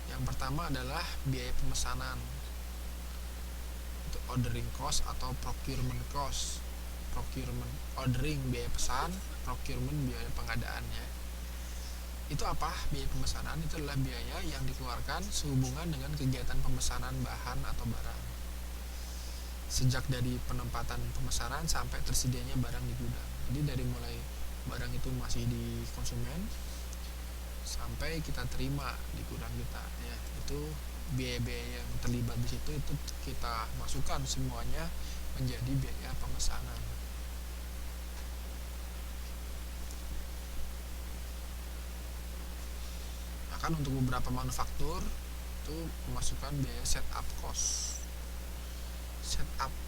Yang pertama adalah biaya pemesanan, itu ordering cost atau procurement cost. Procurement, ordering biaya pesan, procurement biaya pengadaannya. Itu apa? Biaya pemesanan itu adalah biaya yang dikeluarkan sehubungan dengan kegiatan pemesanan bahan atau barang, sejak dari penempatan pemesanan sampai tersedianya barang di gudang. Jadi dari mulai barang itu masih di konsumen sampai kita terima di gudang kita, ya, itu biaya-biaya yang terlibat di situ itu kita masukkan semuanya menjadi biaya pemesanan. Bahkan untuk beberapa manufaktur itu memasukkan biaya setup cost.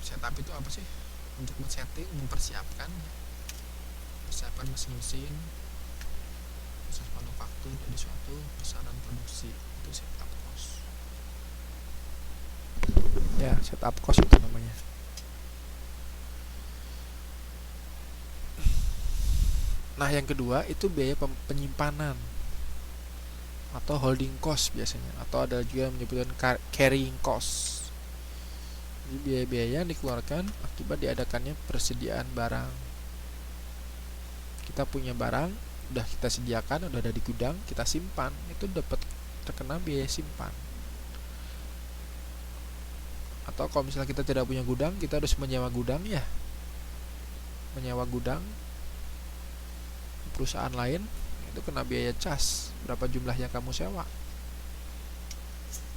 Setup itu apa sih? Untuk men-setting, mempersiapkan mesin-mesin proses manufaktur dari suatu pesanan produksi, itu setup cost. Ya, setup cost itu namanya. Nah, yang kedua itu biaya penyimpanan atau holding cost biasanya, atau ada juga yang menyebutkan carrying cost. Jadi biaya-biaya yang dikeluarkan akibat diadakannya persediaan barang. Kita punya barang, udah kita sediakan, udah ada di gudang, kita simpan, itu dapat terkena biaya simpan. Atau kalau misalnya kita tidak punya gudang, kita harus menyewa gudang, ya, menyewa gudang perusahaan lain, itu kena biaya cas, berapa jumlah yang kamu sewa,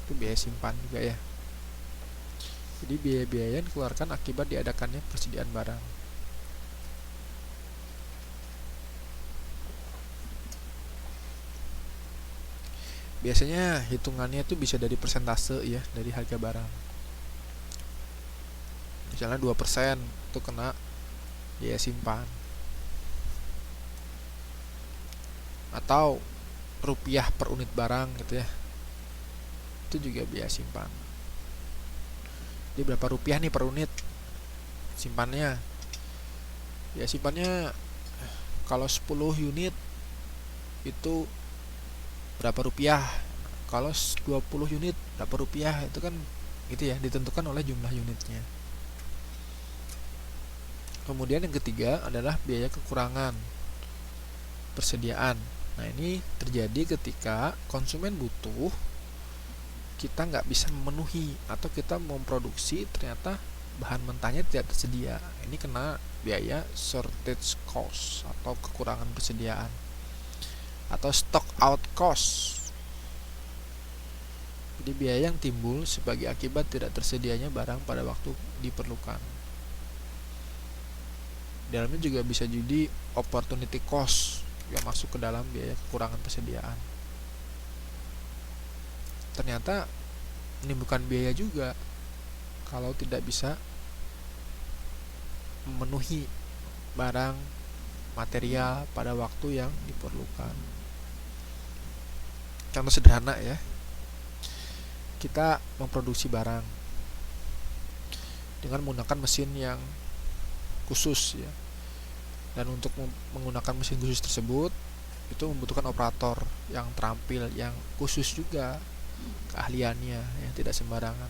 itu biaya simpan juga, ya. Jadi biaya-biaya yang dikeluarkan akibat diadakannya persediaan barang. Biasanya hitungannya itu bisa dari persentase, ya, dari harga barang. Misalnya 2% itu kena biaya simpan. Atau rupiah per unit barang gitu, ya. Itu juga biaya simpan. Jadi berapa rupiah nih per unit simpannya? Ya, simpannya kalau 10 unit itu berapa rupiah, kalau 20 unit berapa rupiah, itu kan gitu, ya, ditentukan oleh jumlah unitnya. Kemudian yang ketiga adalah biaya kekurangan persediaan. Nah, ini terjadi ketika konsumen butuh, kita nggak bisa memenuhi, atau kita memproduksi ternyata bahan mentahnya tidak tersedia. Ini kena biaya shortage cost atau kekurangan persediaan, atau stock out cost. Jadi biaya yang timbul sebagai akibat tidak tersedianya barang pada waktu diperlukan. Dalamnya juga bisa jadi opportunity cost yang masuk ke dalam biaya kekurangan persediaan. Ternyata menimbulkan biaya juga kalau tidak bisa memenuhi barang material pada waktu yang diperlukan. Contoh sederhana, ya, kita memproduksi barang dengan menggunakan mesin yang khusus, ya, dan untuk menggunakan mesin khusus tersebut itu membutuhkan operator yang terampil, yang khusus juga keahliannya, ya, tidak sembarangan.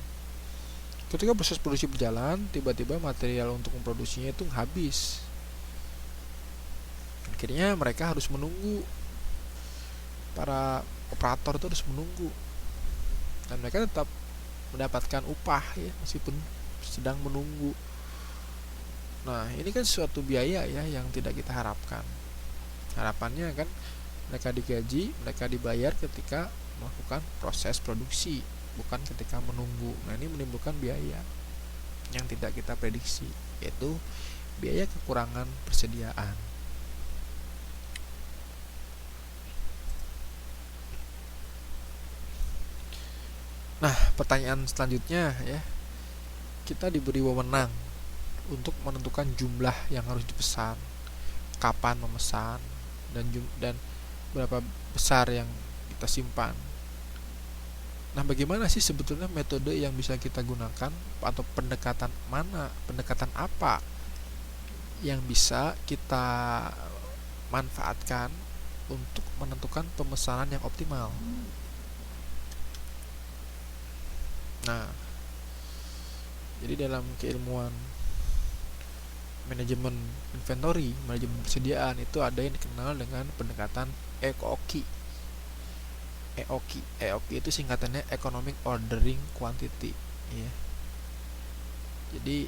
Ketika proses produksi berjalan, tiba-tiba material untuk memproduksinya itu habis. Akhirnya mereka harus menunggu, para operator itu harus menunggu, dan mereka tetap mendapatkan upah, ya, meskipun sedang menunggu. Nah, ini kan suatu biaya ya yang tidak kita harapkan. Harapannya kan mereka digaji, mereka dibayar ketika melakukan proses produksi, bukan ketika menunggu. Nah, ini menimbulkan biaya yang tidak kita prediksi, yaitu biaya kekurangan persediaan. Nah, pertanyaan selanjutnya ya, kita diberi wewenang untuk menentukan jumlah yang harus dipesan, kapan memesan, dan berapa besar yang kita simpan. Nah, bagaimana sih sebetulnya metode yang bisa kita gunakan, atau pendekatan apa yang bisa kita manfaatkan untuk menentukan pemesanan yang optimal? Nah, jadi dalam keilmuan manajemen inventory, manajemen persediaan, itu ada yang dikenal dengan pendekatan EOQ. EOQ itu singkatannya Economic Ordering Quantity, ya. Jadi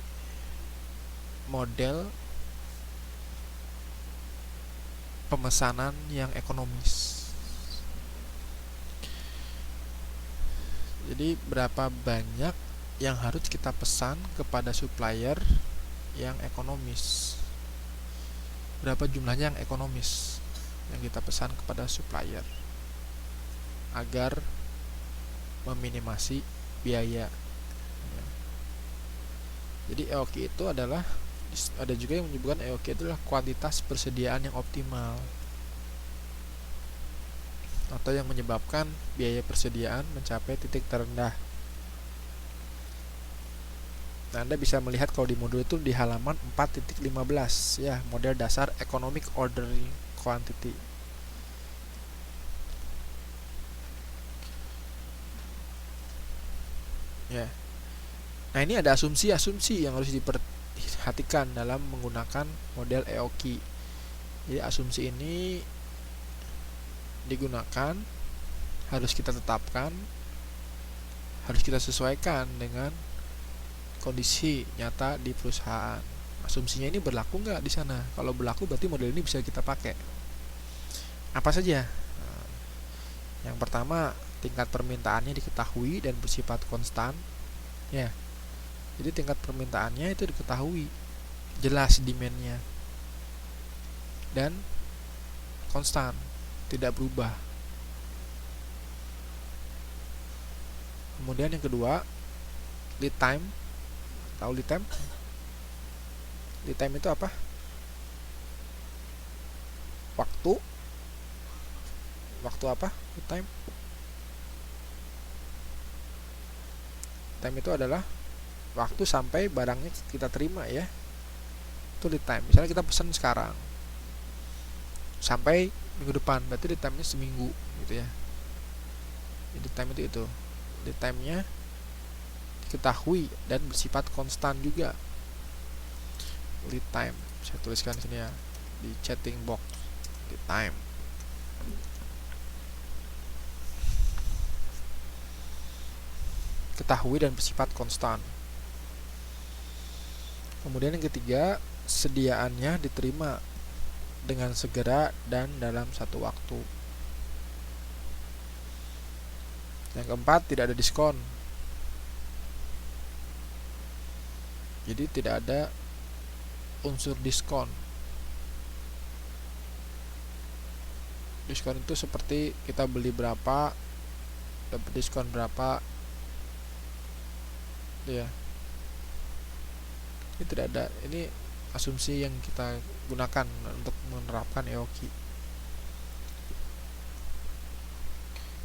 model pemesanan yang ekonomis. Jadi berapa banyak yang harus kita pesan kepada supplier yang ekonomis, berapa jumlahnya yang ekonomis yang kita pesan kepada supplier agar meminimasi biaya. Jadi EOQ itu adalah, ada juga yang menyebutkan EOQ itu adalah kuantitas persediaan yang optimal, atau yang menyebabkan biaya persediaan mencapai titik terendah. Nah, Anda bisa melihat kalau di modul itu di halaman 4.15 ya, model dasar Economic Ordering Quantity. Ya. Nah, ini ada asumsi-asumsi yang harus diperhatikan dalam menggunakan model EOQ. Jadi asumsi ini digunakan, harus kita tetapkan, harus kita sesuaikan dengan kondisi nyata di perusahaan. Asumsinya ini berlaku nggak di sana? Kalau berlaku berarti model ini bisa kita pakai. Apa saja? Nah, yang pertama, tingkat permintaannya diketahui dan bersifat konstan. Ya, jadi tingkat permintaannya itu diketahui, jelas demand-nya, dan konstan, tidak berubah. Kemudian yang kedua, lead time. Tahu lead time? Lead time itu apa? Waktu apa? Lead time. Time itu adalah waktu sampai barangnya kita terima ya. Itu lead time. Misalnya kita pesan sekarang sampai minggu depan, berarti lead time-nya seminggu gitu ya. Lead time itu. Lead time-nya diketahui dan bersifat konstan juga. Lead time, saya tuliskan sini ya di chatting box. Lead time. Ketahui dan bersifat konstan. Kemudian yang ketiga, sediaannya diterima dengan segera dan dalam satu waktu. Yang keempat, tidak ada diskon. Jadi tidak ada unsur diskon. Diskon itu seperti kita beli berapa dapat diskon berapa, ya. Ini tidak ada. Ini asumsi yang kita gunakan untuk menerapkan EOQ.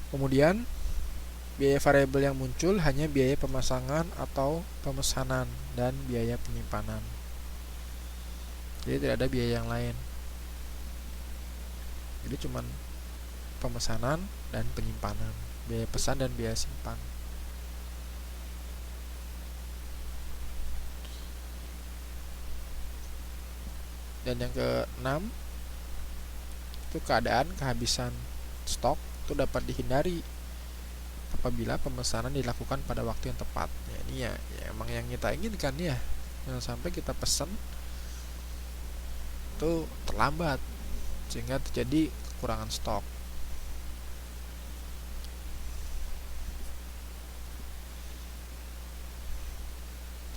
Kemudian biaya variabel yang muncul hanya biaya pemasangan atau pemesanan dan biaya penyimpanan. Jadi tidak ada biaya yang lain. Jadi cuman pemesanan dan penyimpanan, biaya pesan dan biaya simpan. Dan yang keenam, itu keadaan kehabisan stok itu dapat dihindari apabila pemesanan dilakukan pada waktu yang tepat. Ya, ini ya emang yang kita inginkan ya. Jangan sampai kita pesan itu terlambat sehingga terjadi kekurangan stok.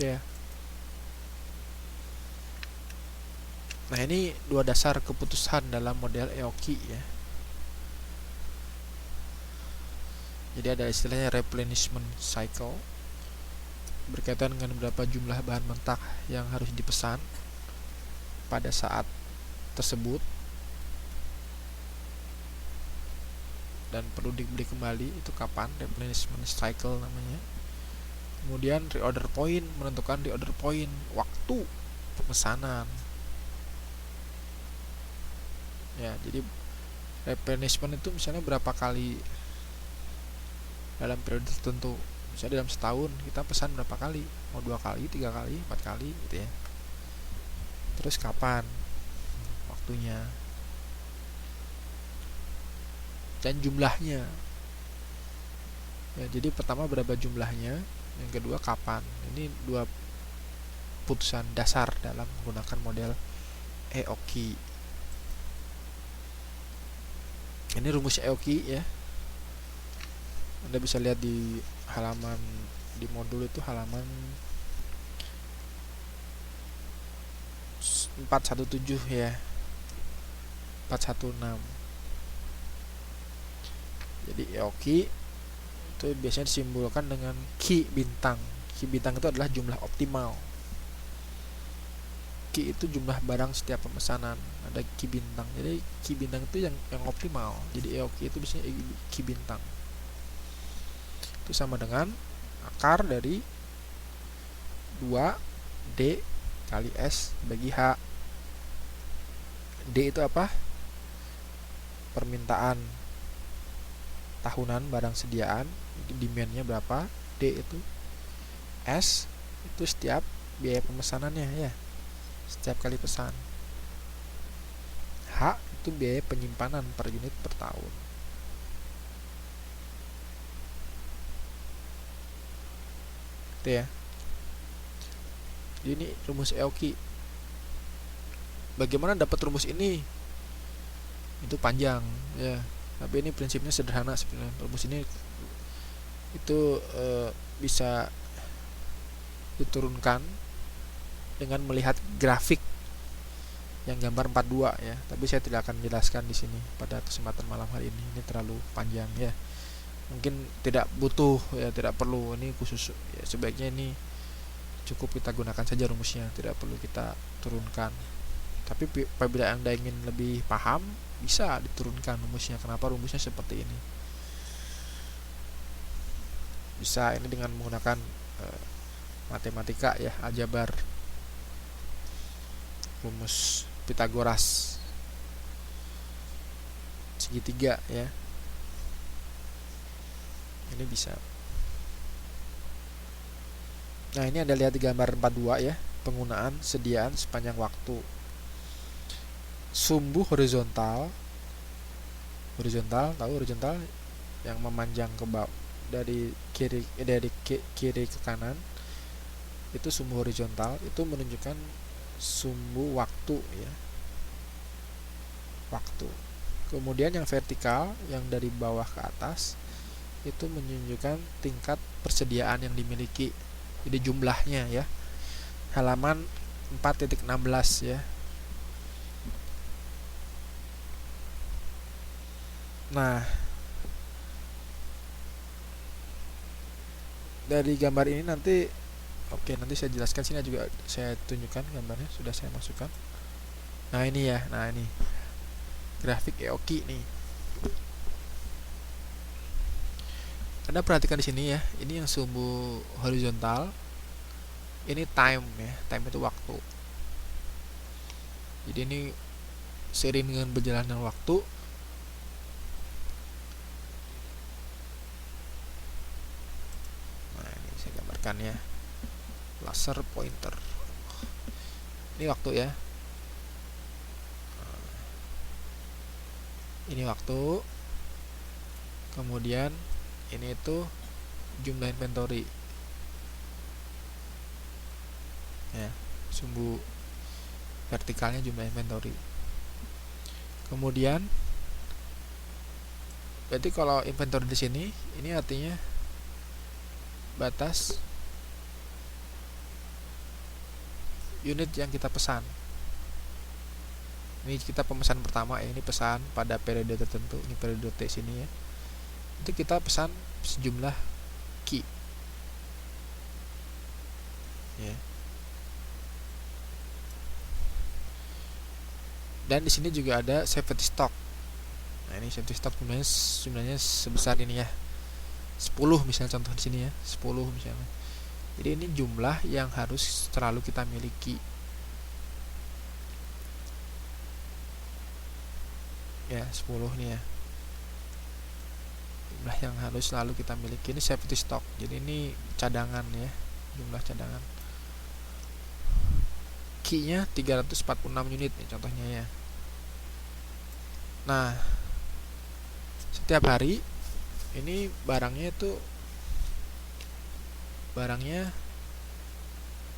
Ya. Nah, ini dua dasar keputusan dalam model EOKI ya. Jadi ada istilahnya replenishment cycle, berkaitan dengan berapa jumlah bahan mentah yang harus dipesan pada saat tersebut dan perlu dibeli kembali, itu kapan, replenishment cycle namanya. Kemudian reorder point, menentukan reorder point, waktu pemesanan ya. Jadi replenishment itu misalnya berapa kali dalam periode tertentu, misalnya dalam setahun kita pesan berapa kali, mau 2 kali, 3 kali, 4 kali gitu ya. Terus kapan waktunya dan jumlahnya ya. Jadi pertama berapa jumlahnya, yang kedua kapan. Ini dua putusan dasar dalam menggunakan model EOKI. Ini rumus EOKI ya. Anda bisa lihat di halaman, di modul itu halaman 417 ya, 416. Jadi EOKI itu biasanya disimbolkan dengan Ki bintang. Ki bintang itu adalah jumlah optimal. Ki itu jumlah barang setiap pemesanan, ada Ki bintang. Jadi Ki bintang itu yang optimal. Jadi EOKI itu biasanya Ki bintang. Itu sama dengan akar dari 2D kali S bagi H. D itu apa? Permintaan tahunan barang sediaan, demand-nya berapa. D itu S itu setiap biaya pemesanannya ya, setiap kali pesan. H itu biaya penyimpanan per unit per tahun. Itu ya. Jadi ini rumus EOKI. Bagaimana dapat rumus ini? Itu panjang ya. Tapi ini prinsipnya sederhana sebenarnya. Rumus ini itu bisa diturunkan dengan melihat grafik yang gambar 42 ya. Tapi saya tidak akan menjelaskan di sini pada kesempatan malam hari ini. Ini terlalu panjang ya. Mungkin tidak butuh ya, tidak perlu. Ini khusus ya, sebaiknya ini cukup kita gunakan saja rumusnya, tidak perlu kita turunkan. Tapi apabila Anda ingin lebih paham, bisa diturunkan rumusnya. Kenapa rumusnya seperti ini? Bisa ini dengan menggunakan matematika ya, aljabar, rumus Pitagoras segitiga ya. Ini bisa. Nah, ini Anda lihat di gambar 42 ya, penggunaan sediaan sepanjang waktu. Sumbu horizontal, tahu horizontal yang memanjang ke bawah dari kiri ke kanan, itu sumbu horizontal, itu menunjukkan sumbu waktu ya, waktu. Kemudian yang vertikal yang dari bawah ke atas itu menunjukkan tingkat persediaan yang dimiliki, jadi jumlahnya ya. Halaman 4.16 ya. Nah, dari gambar ini nanti nanti saya jelaskan, sini juga saya tunjukkan gambarnya, sudah saya masukkan. Nah, ini ya. Nah, ini grafik EOKI nih. Anda perhatikan di sini ya, ini yang sumbu horizontal, ini time ya, time itu waktu. Jadi ini seiring dengan berjalannya waktu, nah ini saya gambarkan ya, laser pointer. Ini waktu ya. Ini waktu. Kemudian ini itu jumlah inventory ya, sumbu vertikalnya jumlah inventory. Kemudian berarti kalau inventory di sini ini artinya batas unit yang kita pesan. Ini kita pemesan pertama ya, ini pesan pada periode tertentu, ini periode T sini ya. Itu kita pesan sejumlah key. Ya. Dan di sini juga ada safety stock. Nah, ini safety stock jumlahnya sebesar ini ya. 10 misalnya, contoh di sini ya, 10 misalnya. Jadi ini jumlah yang harus selalu kita miliki. Ya, 10 nih ya. Jumlah yang harus selalu kita miliki, ini safety stock. Jadi ini cadangan ya, jumlah cadangan. Key-nya 346 unit nih contohnya ya. Nah, setiap hari ini barangnya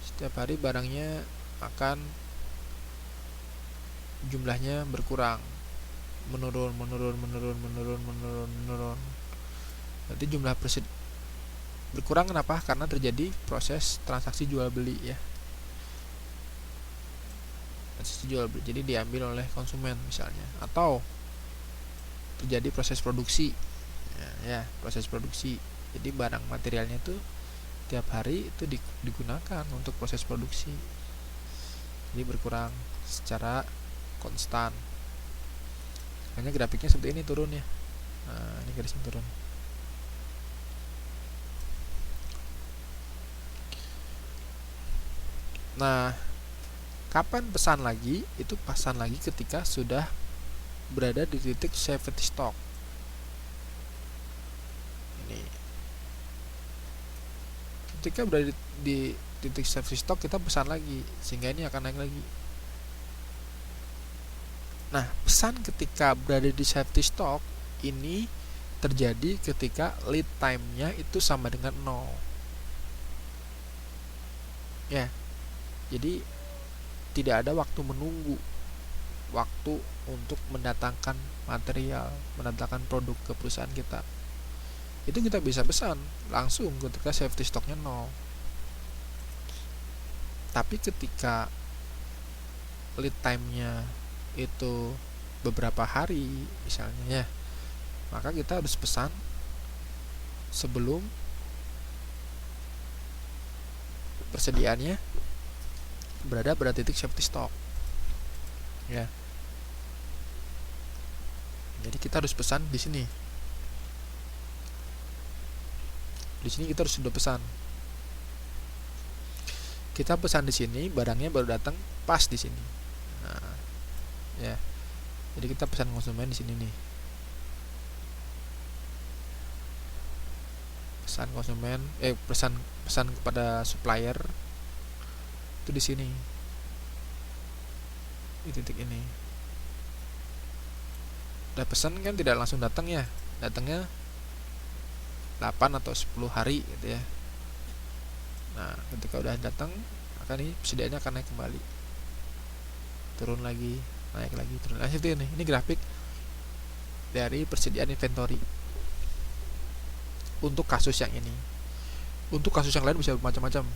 setiap hari barangnya akan jumlahnya berkurang, menurun. Berarti jumlah berkurang kenapa? Karena terjadi proses transaksi jual beli ya. Transaksi jual beli. Jadi diambil oleh konsumen misalnya, atau terjadi proses produksi. Ya, proses produksi. Jadi barang materialnya itu tiap hari itu digunakan untuk proses produksi. Jadi berkurang secara konstan. Makanya grafiknya seperti ini, turun ya. Nah, ini garisnya turun. Nah, kapan pesan lagi? Itu pesan lagi ketika sudah berada di titik safety stock. Ini. Ketika berada di titik safety stock, kita pesan lagi sehingga ini akan naik lagi. Nah, pesan ketika berada di safety stock ini terjadi ketika lead time-nya itu sama dengan 0. Ya. Jadi tidak ada waktu menunggu, waktu untuk mendatangkan material, mendatangkan produk ke perusahaan kita. Itu kita bisa pesan langsung ketika safety stock-nya 0. Tapi ketika lead time-nya itu beberapa hari misalnya ya, maka kita harus pesan sebelum persediaannya berada pada titik safety stock ya. Jadi kita harus pesan di sini. Di sini kita harus sudah pesan. Kita pesan di sini, barangnya baru datang pas di sini. Nah, ya. Jadi kita pesan konsumen di sini nih. Pesan konsumen, pesan kepada supplier itu di sini. Di titik ini. Udah pesan kan tidak langsung datang ya. Datangnya 8 atau 10 hari gitu ya. Nah, ketika udah datang, akan ini persediaannya akan naik kembali. Turun lagi, naik lagi, turun lagi. Ini grafik dari persediaan inventory untuk kasus yang ini. Untuk kasus yang lain bisa bermacam-macam,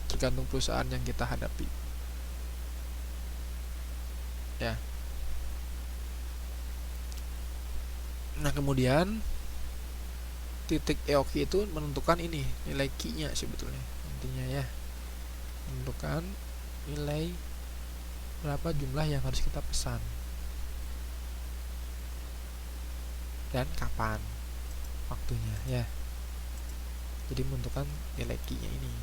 tergantung perusahaan yang kita hadapi. Ya. Nah, kemudian titik EOQ itu menentukan ini nilai key-nya sebetulnya intinya ya, menentukan nilai berapa jumlah yang harus kita pesan dan kapan waktunya ya. Jadi menentukan nilai key-nya ini.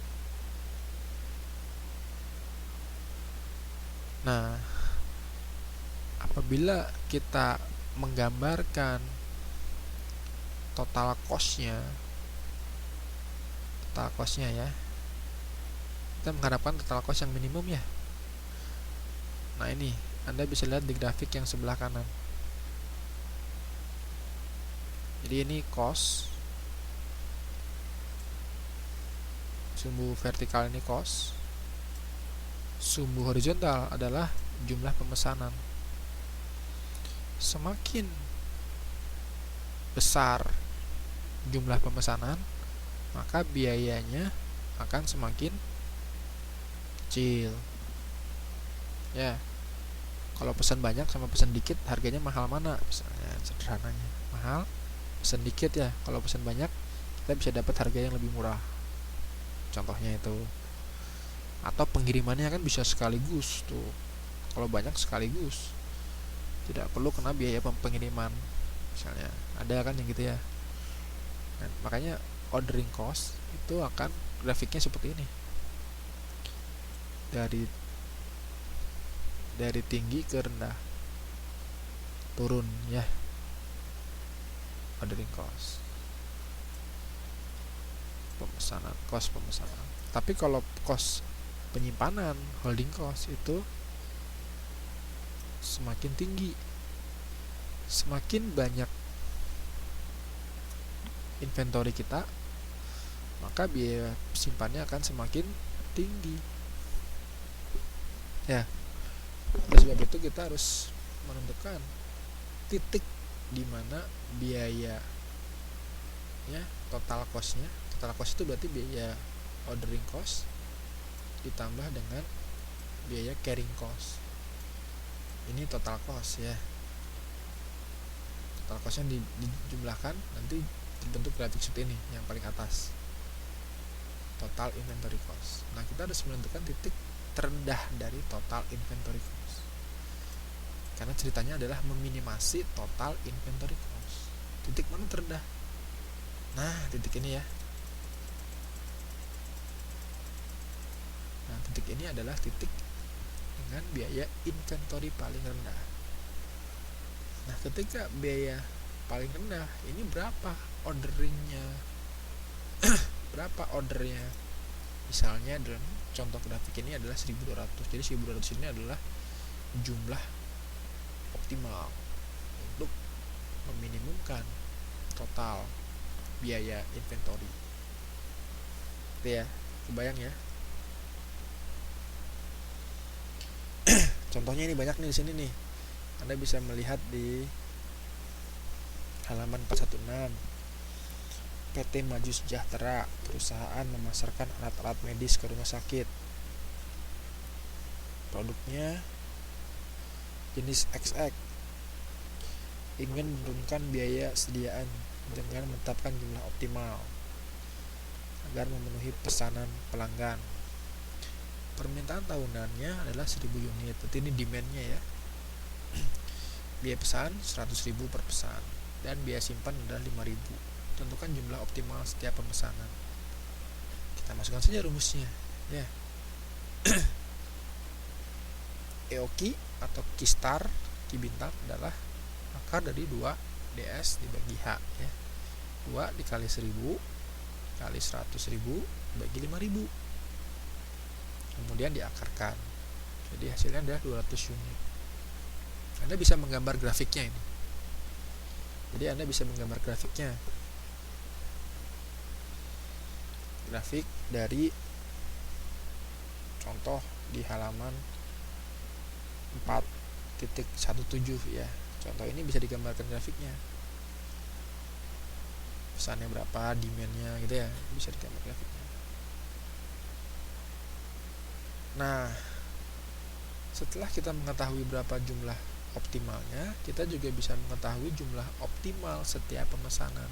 Nah, apabila kita menggambarkan total cost-nya ya, kita mengharapkan total cost yang minimum ya. Nah, ini Anda bisa lihat di grafik yang sebelah kanan. Jadi ini cost, sumbu vertikal ini cost, sumbu horizontal adalah jumlah pemesanan. Semakin besar jumlah pemesanan, maka biayanya akan semakin kecil. Ya, kalau pesan banyak sama pesan dikit, harganya mahal mana? Misalnya sederhananya, mahal pesan dikit ya. Kalau pesan banyak, kita bisa dapat harga yang lebih murah. Contohnya itu. Atau pengirimannya kan bisa sekaligus tuh. Kalau banyak sekaligus, tidak perlu kena biaya pengiriman. Misalnya, ada kan yang gitu ya. Nah, makanya ordering cost itu akan grafiknya seperti ini. Dari tinggi ke rendah, turun ya, ordering cost, cost pemesanan. Tapi kalau cost penyimpanan, holding cost, itu semakin tinggi. Semakin banyak inventory kita, maka biaya simpannya akan semakin tinggi. Ya, oleh sebab itu kita harus menentukan titik di mana biaya, ya, total cost itu berarti biaya ordering cost ditambah dengan biaya carrying cost. Ini total cost ya. Total costnya dijumlahkan, nanti dibentuk grafik seperti ini yang paling atas, total inventory cost. Nah, kita harus menentukan titik terendah dari total inventory cost, karena ceritanya adalah meminimasi total inventory cost. Titik mana terendah? Nah, titik ini ya. Nah, titik ini adalah titik dengan biaya inventory paling rendah. Nah, ketika biaya paling rendah, ini berapa orderingnya? Berapa ordernya? Misalnya dalam contoh grafik ini adalah 1200. Jadi 1200 ini adalah jumlah optimal untuk meminimumkan total biaya inventory. Itu ya, kebayang ya. Contohnya ini banyak nih di sini nih. Anda bisa melihat di halaman 416. PT Maju Sejahtera, perusahaan memasarkan alat-alat medis ke rumah sakit. Produknya jenis XX. Ingin menurunkan biaya sediaan dengan menetapkan jumlah optimal agar memenuhi pesanan pelanggan. Permintaan tahunannya adalah 1000 unit. Berarti ini demand-nya ya. Biaya pesan 100.000 per pesan dan biaya simpan adalah 5.000. Tentukan jumlah optimal setiap pemesanan. Kita masukkan saja rumusnya ya. EOQ atau Q bintang adalah akar dari 2 DS dibagi H ya. 2 dikali 1000 kali 100.000 bagi 5.000. Kemudian diakarkan. Jadi hasilnya adalah 200 unit. Anda bisa menggambar grafiknya ini. Jadi Anda bisa menggambar grafiknya. Grafik dari contoh di halaman 4.17 ya. Contoh ini bisa digambarkan grafiknya. Pesannya berapa, demand-nya gitu ya, bisa digambar grafiknya. Nah, setelah kita mengetahui berapa jumlah optimalnya, kita juga bisa mengetahui jumlah optimal setiap pemesanan.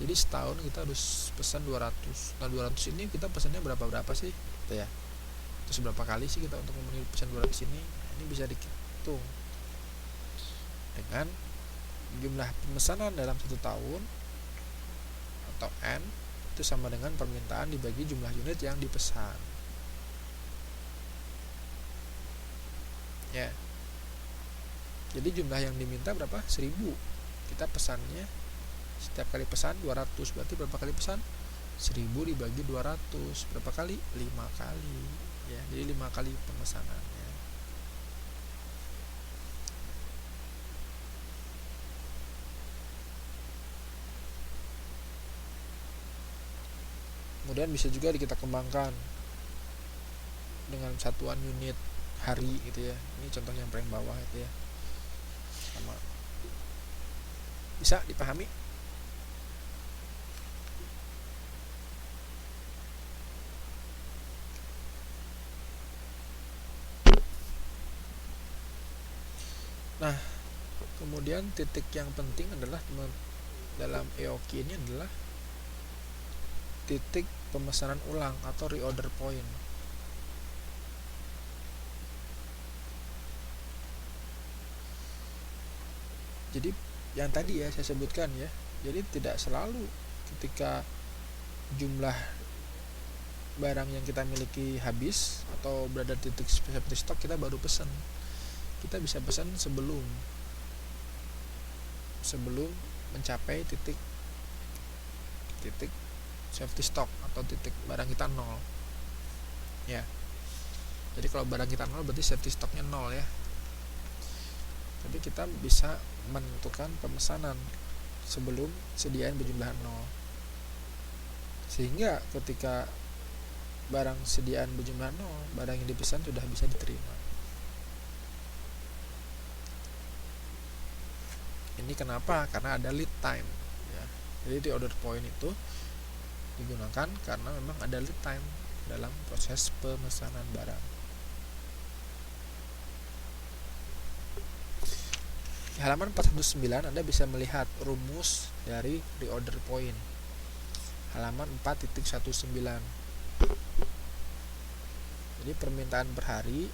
Jadi setahun kita harus pesan 200. Nah, 200 ini kita pesannya berapa sih? Gitu ya. Terus berapa kali sih kita untuk memenuhi pesan 200 ini? Nah, ini bisa dihitung dengan jumlah pemesanan dalam 1 tahun atau N itu sama dengan permintaan dibagi jumlah unit yang dipesan. Ya. Jadi jumlah yang diminta berapa? 1000. Kita pesannya setiap kali pesan 200, berarti berapa kali pesan? 1000 dibagi 200 berapa kali? 5 kali ya. Jadi 5 kali pemesanannya. Kemudian bisa juga kita kembangkan dengan satuan unit hari gitu ya. Ini contoh yang paling bawah itu ya, sama. Bisa dipahami? Nah, kemudian titik yang penting adalah dalam EOQ ini adalah titik pemesanan ulang atau reorder point. Jadi yang tadi ya saya sebutkan ya, jadi tidak selalu ketika jumlah barang yang kita miliki habis atau berada di titik safety stock kita baru pesan. Kita bisa pesan sebelum mencapai titik safety stock atau titik barang kita nol ya. Jadi kalau barang kita nol berarti safety stocknya nol ya. Tapi kita bisa menentukan pemesanan sebelum sediaan berjumlah nol, sehingga ketika barang sediaan berjumlah nol, barang yang dipesan sudah bisa diterima. Ini kenapa? Karena ada lead time ya. Jadi di order point itu digunakan karena memang ada lead time dalam proses pemesanan barang. Di halaman 419 Anda bisa melihat rumus dari reorder point. Halaman 4.19. Jadi permintaan per hari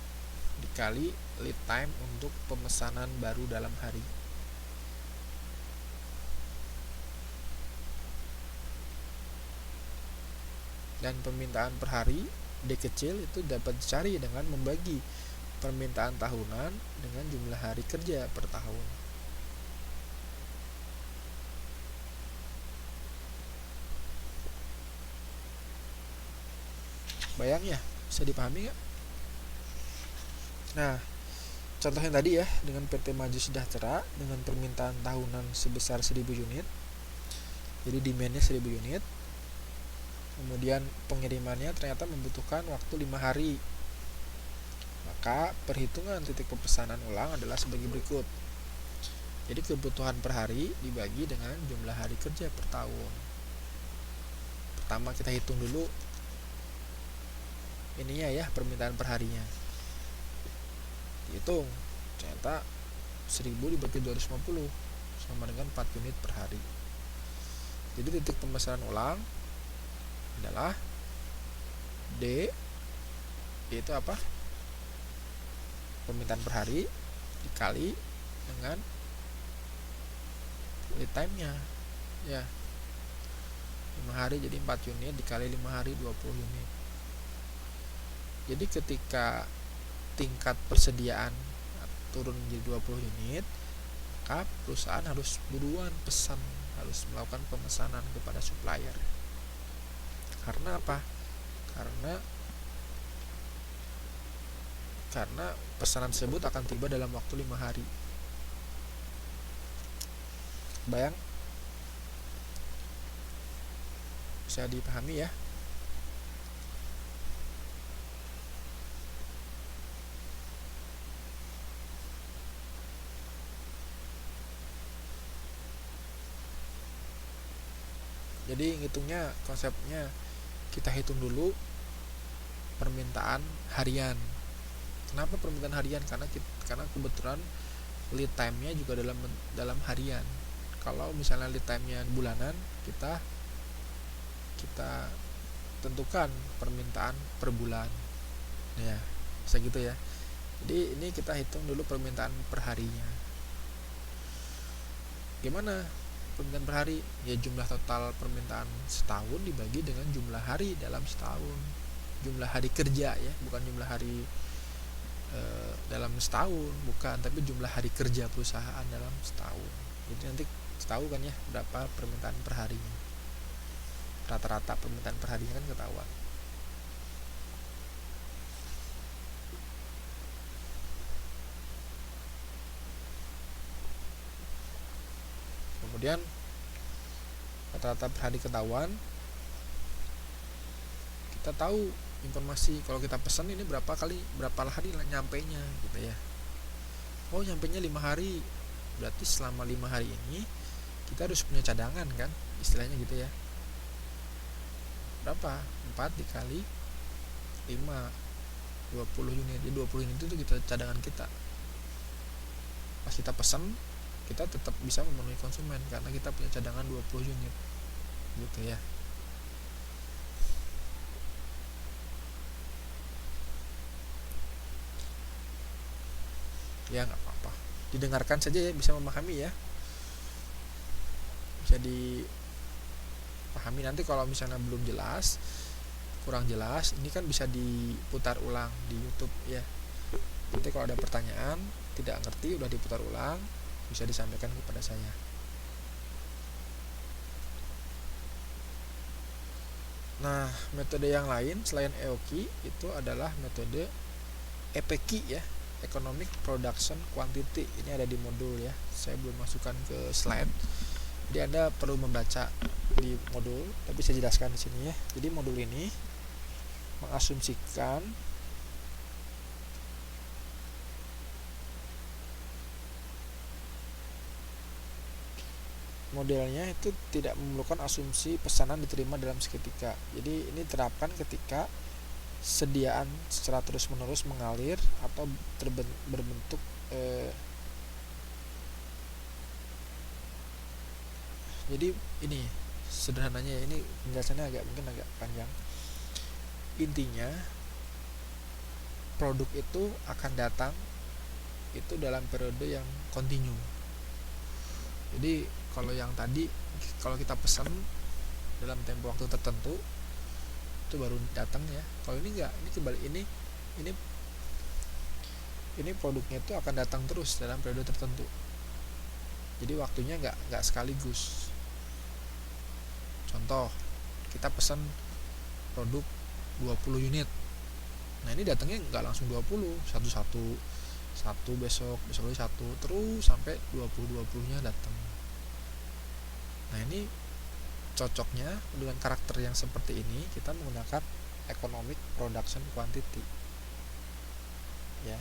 dikali lead time untuk pemesanan baru dalam hari. Dan permintaan per hari D kecil itu dapat dicari dengan membagi permintaan tahunan dengan jumlah hari kerja per tahun. Bayang ya, bisa dipahami nggak? Nah, contoh yang tadi ya, dengan PT Maju Sejahtera dengan permintaan tahunan sebesar 1000 unit. Jadi demand-nya 1000 unit. Kemudian pengirimannya ternyata membutuhkan waktu 5 hari. Maka perhitungan titik pemesanan ulang adalah sebagai berikut. Jadi kebutuhan per hari dibagi dengan jumlah hari kerja per tahun. Pertama kita hitung dulu ininya ya, permintaan per harinya. Dihitung, ternyata 1000 dibagi 250 sama dengan 4 unit per hari. Jadi titik pemesanan ulang adalah D, yaitu apa? Permintaan per hari dikali dengan lead time-nya ya. 5 hari jadi 4 unit dikali 5 hari 20 unit. Jadi ketika tingkat persediaan turun menjadi 20 unit, maka perusahaan harus buruan pesan, harus melakukan pemesanan kepada supplier. Karena apa? Karena pesanan tersebut akan tiba dalam waktu 5 hari. Bayang? Bisa dipahami ya? Jadi ngitungnya konsepnya kita hitung dulu permintaan harian. Kenapa permintaan harian? Karena kebetulan lead time-nya juga dalam harian. Kalau misalnya lead time-nya bulanan, kita tentukan permintaan per bulan. Ya, bisa gitu ya. Jadi ini kita hitung dulu permintaan per harinya. Gimana permintaan per hari? Ya jumlah total permintaan setahun dibagi dengan jumlah hari dalam setahun. Jumlah hari kerja ya, bukan jumlah hari dalam setahun, bukan, tapi jumlah hari kerja perusahaan dalam setahun. Jadi nanti tahu kan ya berapa permintaan per harinya. Rata-rata permintaan per harinya kan ketahuan. Kemudian rata-rata per hari ketahuan, kita tahu informasi kalau kita pesan ini berapa hari nyampainya gitu ya. Oh, nyampainya 5 hari, berarti selama 5 hari ini kita harus punya cadangan kan, istilahnya gitu ya. Berapa? 4 dikali 5, 20 unit. Jadi 20 unit itu kita cadangan kita. Pas kita pesan, kita tetap bisa memenuhi konsumen karena kita punya cadangan 20 unit gitu ya. Ya nggak apa-apa, didengarkan saja ya, bisa memahami ya, bisa dipahami. Nanti kalau misalnya belum jelas, kurang jelas, ini kan bisa diputar ulang di YouTube ya. Nanti kalau ada pertanyaan tidak ngerti, udah diputar ulang, bisa disampaikan kepada saya. Nah, metode yang lain selain EOQ itu adalah metode EPQ ya, Economic Production Quantity. Ini ada di modul ya, saya belum masukkan ke slide, jadi Anda perlu membaca di modul, tapi saya jelaskan di sini ya. Jadi modul ini mengasumsikan modelnya itu tidak memerlukan asumsi pesanan diterima dalam seketika. Jadi ini terapkan ketika sediaan secara terus-menerus mengalir atau berbentuk jadi ini sederhananya, ini penjelasannya mungkin agak panjang. Intinya produk itu akan datang itu dalam periode yang kontinu. Jadi kalau yang tadi, kalau kita pesan dalam tempo waktu tertentu itu baru datang ya. Kalau ini enggak, ini kembali ini produknya itu akan datang terus dalam periode tertentu. Jadi waktunya enggak sekaligus. Contoh, kita pesan produk 20 unit. Nah, ini datangnya enggak langsung 20, satu besok lagi satu, terus sampai 20-20-nya datang. Nah, ini cocoknya dengan karakter yang seperti ini kita menggunakan economic production quantity ya.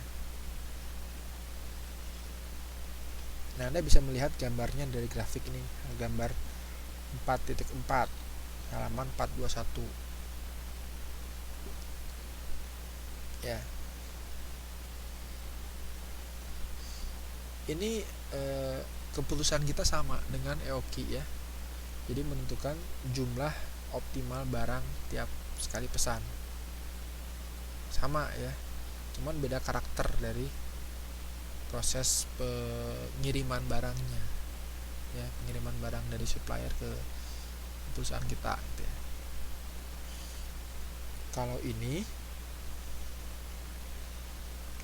Nah, Anda bisa melihat gambarnya dari grafik ini, gambar 4.4 halaman 421 ya. Ini keputusan kita sama dengan EOQ ya. Jadi menentukan jumlah optimal barang tiap sekali pesan, sama ya, cuman beda karakter dari proses pengiriman barangnya ya, pengiriman barang dari supplier ke perusahaan kita gitu ya. Kalau ini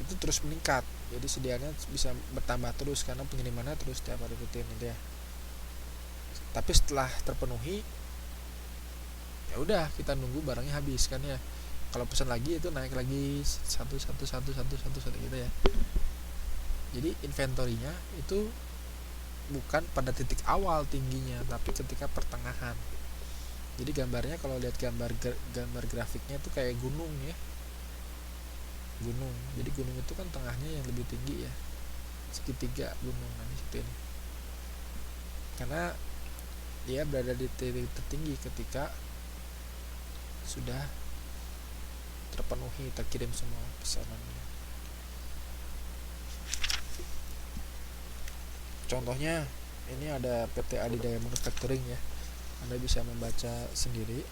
itu terus meningkat, jadi sediaannya bisa bertambah terus karena pengirimannya terus tiap hari rutin gitu ya. Tapi setelah terpenuhi, ya udah kita nunggu barangnya habis kan ya. Kalau pesan lagi itu naik lagi satu gitu ya. Jadi inventorinya itu bukan pada titik awal tingginya, tapi ketika pertengahan. Jadi gambarnya kalau lihat gambar grafiknya itu kayak gunung ya, gunung. Jadi gunung itu kan tengahnya yang lebih tinggi ya, segitiga gunung. Nah, di situ ini karena dia berada di titik tertinggi ketika sudah terpenuhi, terkirim semua pesanannya. Contohnya ini ada PT Adidaya Manufacturing ya, Anda bisa membaca sendiri.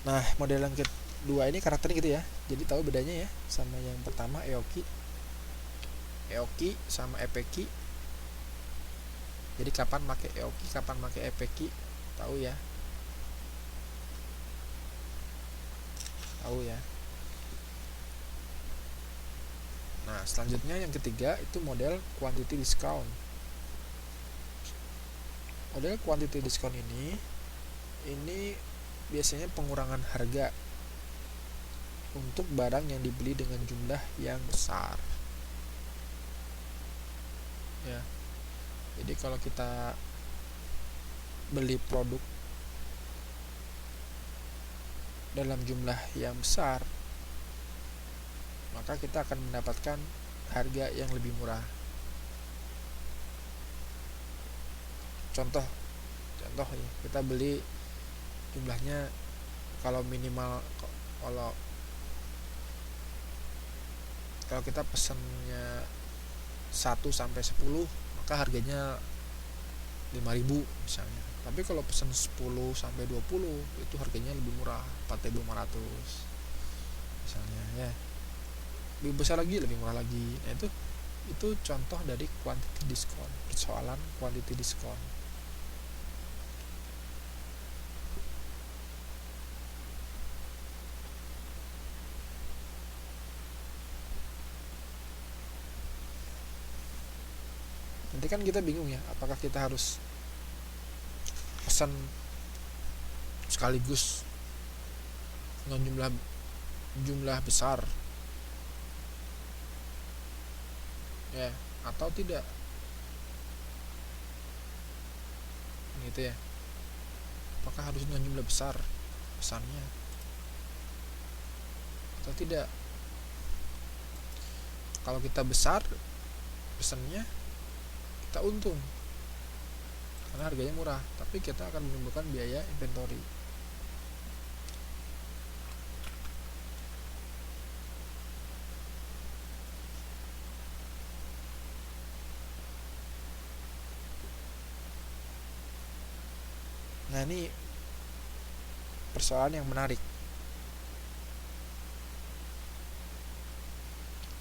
Nah, model yang kedua ini karakternya gitu ya, jadi tahu bedanya ya sama yang pertama EOQ sama EPQ. Jadi kapan pakai EOQ, kapan pakai EPQ, tahu ya, tahu ya. Nah, selanjutnya yang ketiga itu model quantity discount. Model quantity discount ini biasanya pengurangan harga untuk barang yang dibeli dengan jumlah yang besar ya. Jadi kalau kita beli produk dalam jumlah yang besar, maka kita akan mendapatkan harga yang lebih murah. Contoh ya, kita beli jumlahnya kalau minimal, kalau kita pesennya 1-10, maka harganya 5.000 misalnya. Tapi kalau pesan 10-20 itu harganya lebih murah, 4.500 misalnya ya. Lebih besar lagi, lebih murah lagi. Nah, itu contoh dari quantity diskon, persoalan quantity diskon. Nanti kan kita bingung ya, apakah kita harus pesan sekaligus dengan jumlah besar ya, atau tidak, gitu ya. Apakah harus dengan jumlah besar pesannya atau tidak? Kalau kita besar pesannya, kita untung karena harganya murah, tapi kita akan menimbulkan biaya inventory. Nah, ini persoalan yang menarik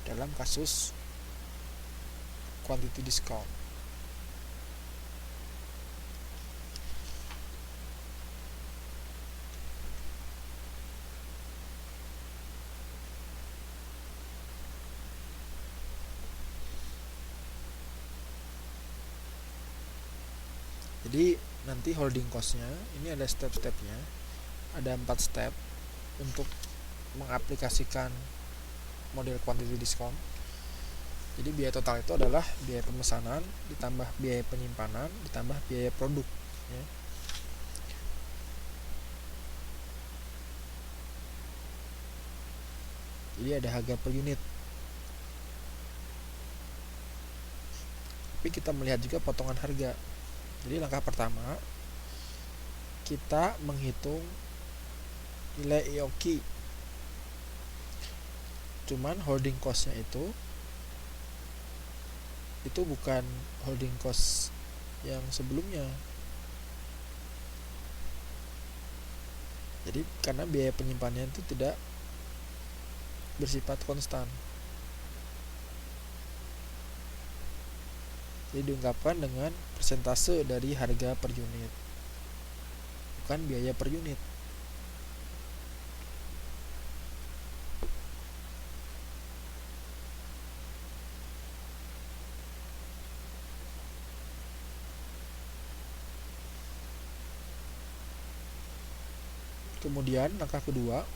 dalam kasus quantity discount. Jadi nanti holding costnya ini ada step-stepnya, ada 4 step untuk mengaplikasikan model quantity discount. Jadi biaya total itu adalah biaya pemesanan ditambah biaya penyimpanan ditambah biaya produk ya. Jadi ada harga per unit. Tapi kita melihat juga potongan harga. Jadi langkah pertama, kita menghitung nilai EOQ. Cuman holding cost-nya itu bukan holding cost yang sebelumnya. Jadi karena biaya penyimpanannya itu tidak bersifat konstan. Jadi diungkapkan dengan persentase dari harga per unit, bukan biaya per unit. Kemudian langkah kedua,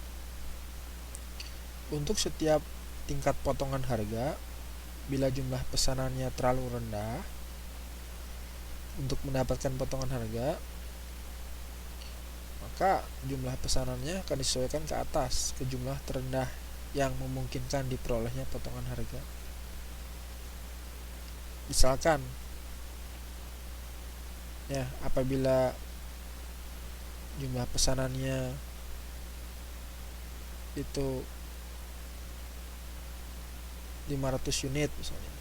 untuk setiap tingkat potongan harga, bila jumlah pesanannya terlalu rendah untuk mendapatkan potongan harga, maka jumlah pesanannya akan disesuaikan ke atas, ke jumlah terendah yang memungkinkan diperolehnya potongan harga. Misalkan ya, apabila jumlah pesanannya itu 500 unit misalnya,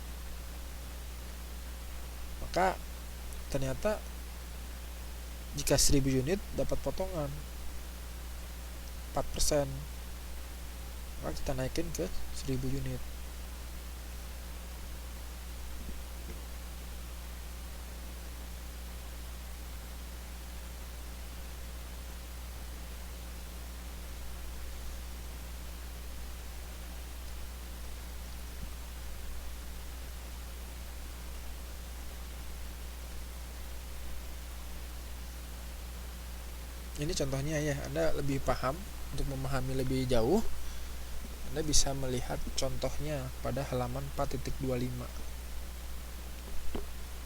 maka ternyata jika 1000 unit dapat potongan 4%, maka kita naikin ke 1000 unit. Ini contohnya ya, Anda lebih paham. Untuk memahami lebih jauh, Anda bisa melihat contohnya pada halaman 4.25.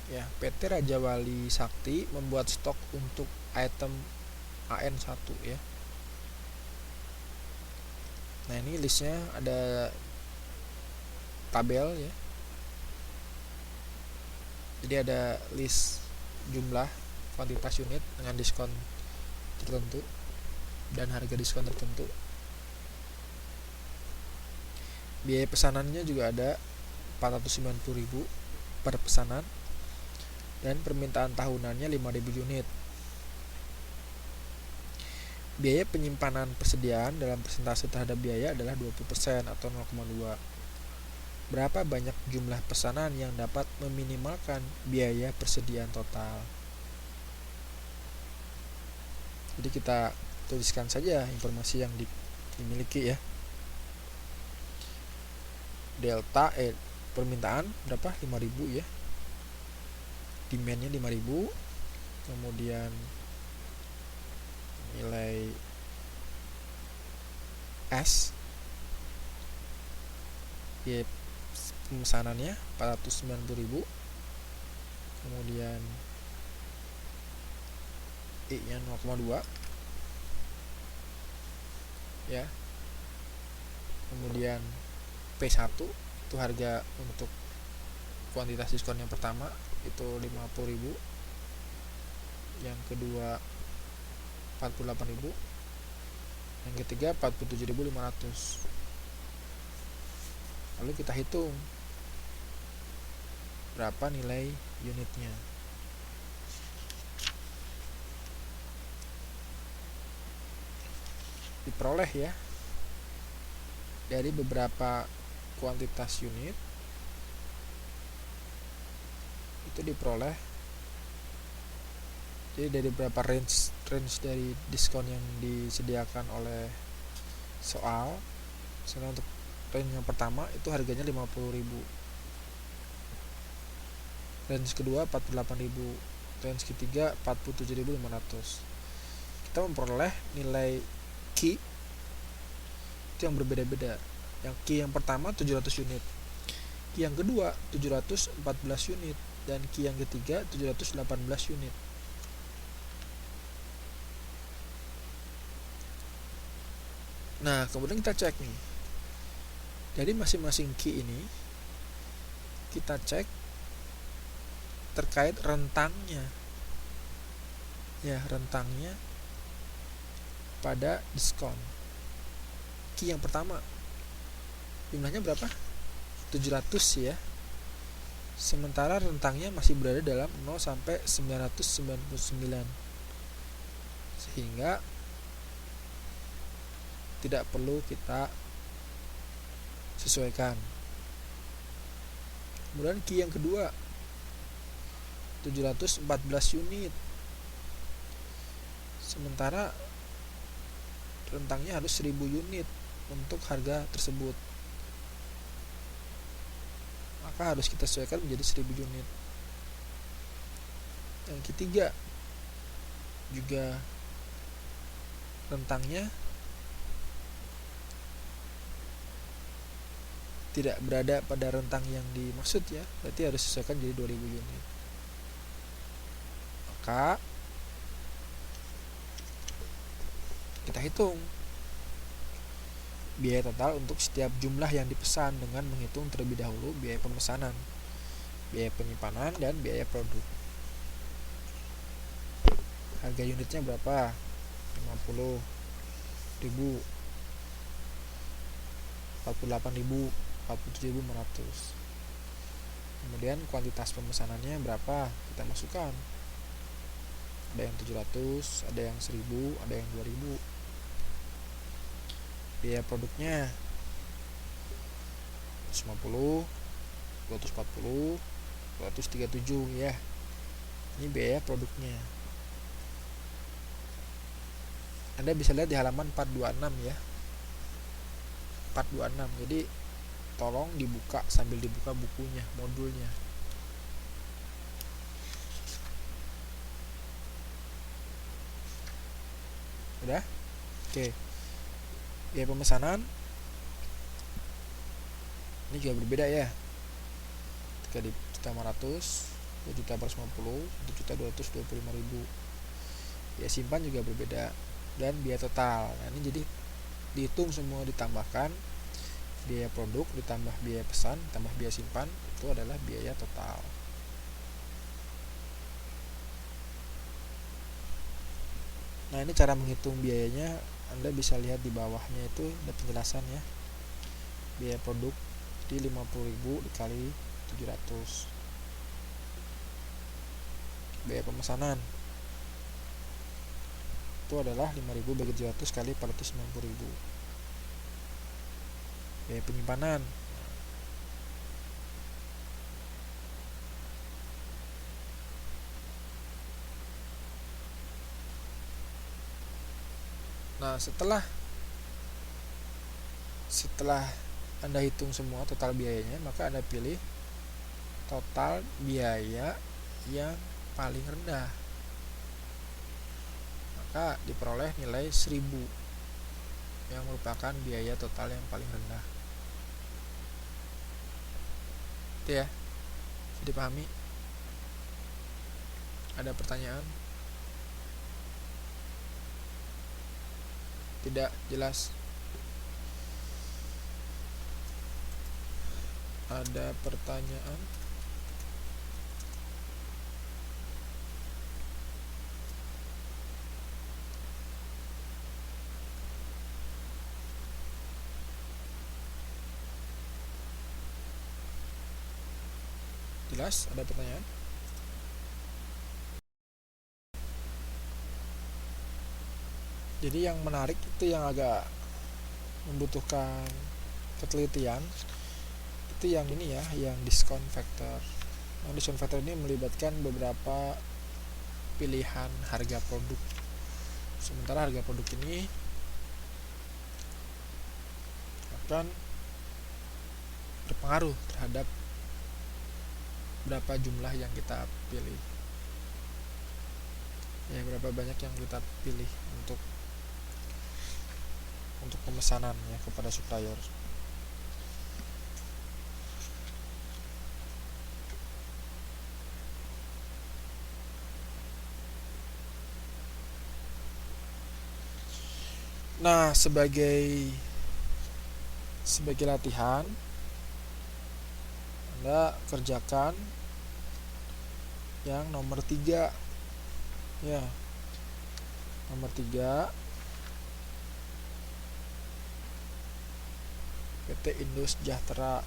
Ya, PT Raja Wali Sakti membuat stok untuk item AN1 ya. Nah, ini listnya ada tabel ya. Jadi ada list jumlah kuantitas unit dengan diskon tertentu dan harga diskon tertentu. Biaya pesanannya juga ada 490.000 per pesanan dan permintaan tahunannya 5.000 unit. Biaya penyimpanan persediaan dalam persentase terhadap biaya adalah 20% atau 0,2. Berapa banyak jumlah pesanan yang dapat meminimalkan biaya persediaan total? Jadi kita tuliskan saja informasi yang dimiliki ya. Delta permintaan berapa? 5.000 ya. Demandnya 5.000. Kemudian nilai S biaya pemesanannya 490.000. Kemudian I nya 0,2 ya. Kemudian P1 itu harga untuk kuantitas diskon yang pertama itu 50.000, yang kedua 48.000, yang ketiga 47.500. Lalu kita hitung berapa nilai unitnya. Diperoleh ya dari beberapa kuantitas unit, itu diperoleh jadi dari beberapa range dari diskon yang disediakan oleh soal. Misalnya untuk range yang pertama itu harganya 50.000, range kedua 48.000, range ketiga 47.500. Kita memperoleh nilai key itu yang berbeda-beda. Yang key yang pertama 700 unit, key yang kedua 714 unit, dan key yang ketiga 718 unit. Nah, kemudian kita cek nih. Jadi masing-masing key ini kita cek terkait rentangnya. Ya, rentangnya pada diskon. Key yang pertama jumlahnya berapa? 700 ya. Sementara rentangnya masih berada dalam 0 sampai 999. Sehingga tidak perlu kita sesuaikan. Kemudian key yang kedua 714 unit. Sementara rentangnya harus 1000 unit untuk harga tersebut. Maka harus kita sesuaikan menjadi 1000 unit. Yang ketiga juga rentangnya tidak berada pada rentang yang dimaksud ya, berarti harus disesuaikan jadi 2000 unit. Maka kita hitung biaya total untuk setiap jumlah yang dipesan dengan menghitung terlebih dahulu biaya pemesanan, biaya penyimpanan, dan biaya produk. Harga unitnya berapa? 50.000, 48.000, 47.500. Kemudian kuantitas pemesanannya berapa? Kita masukkan. Ada yang 700, ada yang 1000, ada yang 2000. Biaya produknya 150, 240, 237 ya. Ini biaya produknya. Anda bisa lihat di halaman 426 ya. 426. Jadi tolong dibuka sambil dibuka bukunya, modulnya. Udah? Oke. Biaya pemesanan ini juga berbeda ya. Ketika di 1.500, 2.450, 1.225.000. Biaya simpan juga berbeda, dan biaya total. Nah, ini jadi dihitung semua, ditambahkan biaya produk ditambah biaya pesan tambah biaya simpan, itu adalah biaya total. Nah, ini cara menghitung biayanya, Anda bisa lihat di bawahnya itu ada penjelasan ya. Biaya produk di 50.000 dikali 700. Biaya pemesanan itu adalah 5.000 bagi 700 kali 490.000. Biaya penyimpanan nah setelah Anda hitung semua total biayanya, maka Anda pilih total biaya yang paling rendah, maka diperoleh nilai 1.000 yang merupakan biaya total yang paling rendah. Itu ya, dipahami? Ada pertanyaan? Tidak jelas? Ada pertanyaan? Jelas? Ada pertanyaan? Jadi yang menarik itu yang agak membutuhkan ketelitian itu yang ini ya, yang discount factor. Nah, discount factor ini melibatkan beberapa pilihan harga produk. Sementara harga produk ini akan berpengaruh terhadap berapa jumlah yang kita pilih, ya berapa banyak yang kita pilih untuk pemesanan ya kepada supplier. Nah, sebagai latihan, Anda kerjakan yang nomor 3 ya. Nomor 3, PT Indo Sejahtera.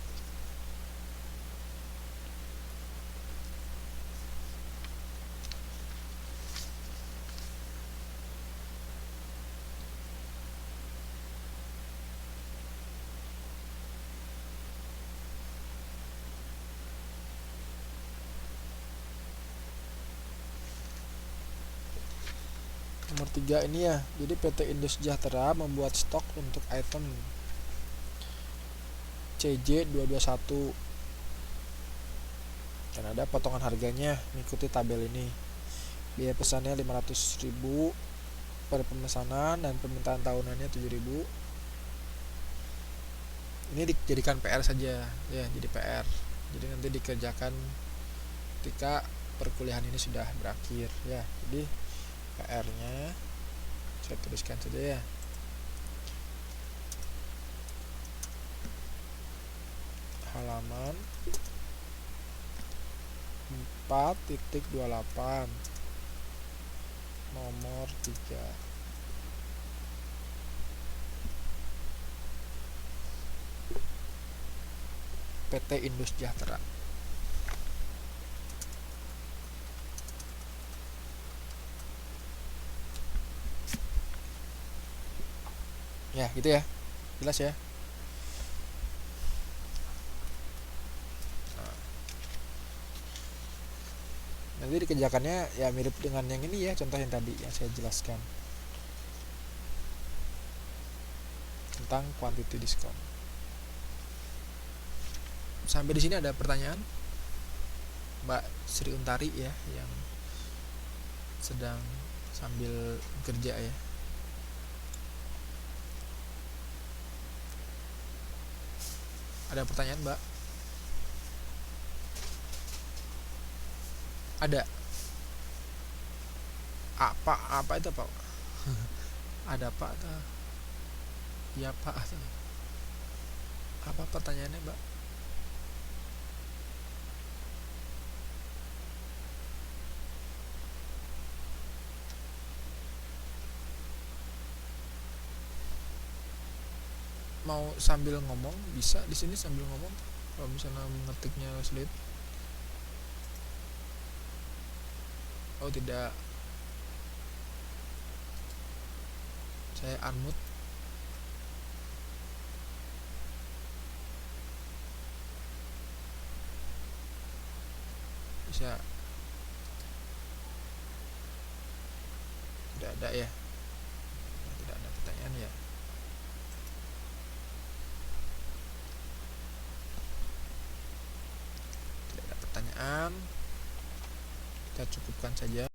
Nomor 3 ini ya. Jadi PT Indo Sejahtera membuat stok untuk item CJ221 dan ada potongan harganya mengikuti tabel ini. Biaya pesannya 500.000 per pemesanan dan permintaan tahunannya 7.000. Ini dijadikan PR saja ya, jadi PR. Jadi nanti dikerjakan ketika perkuliahan ini sudah berakhir ya. Jadi PR-nya saya tuliskan saja ya. Halaman 4.28 nomor 3. PT Indo Sejahtera. Ya, gitu ya. Jelas ya. Nanti dikerjakannya ya mirip dengan yang ini ya, contoh yang tadi yang saya jelaskan tentang quantity discount. Sampai di sini ada pertanyaan? Mbak Sri Untari ya, yang sedang sambil kerja ya. Ada pertanyaan, Mbak? Ada. Apa itu, Pak? Ada apa? Ya Pak, apa pertanyaannya Mbak? Mau sambil ngomong bisa di sini sambil ngomong kalau misalnya mengetiknya sulit. Oh tidak, saya unmute. Bisa. Tidak ada ya, tidak ada pertanyaan ya. Tidak ada pertanyaan, kita cukupkan saja.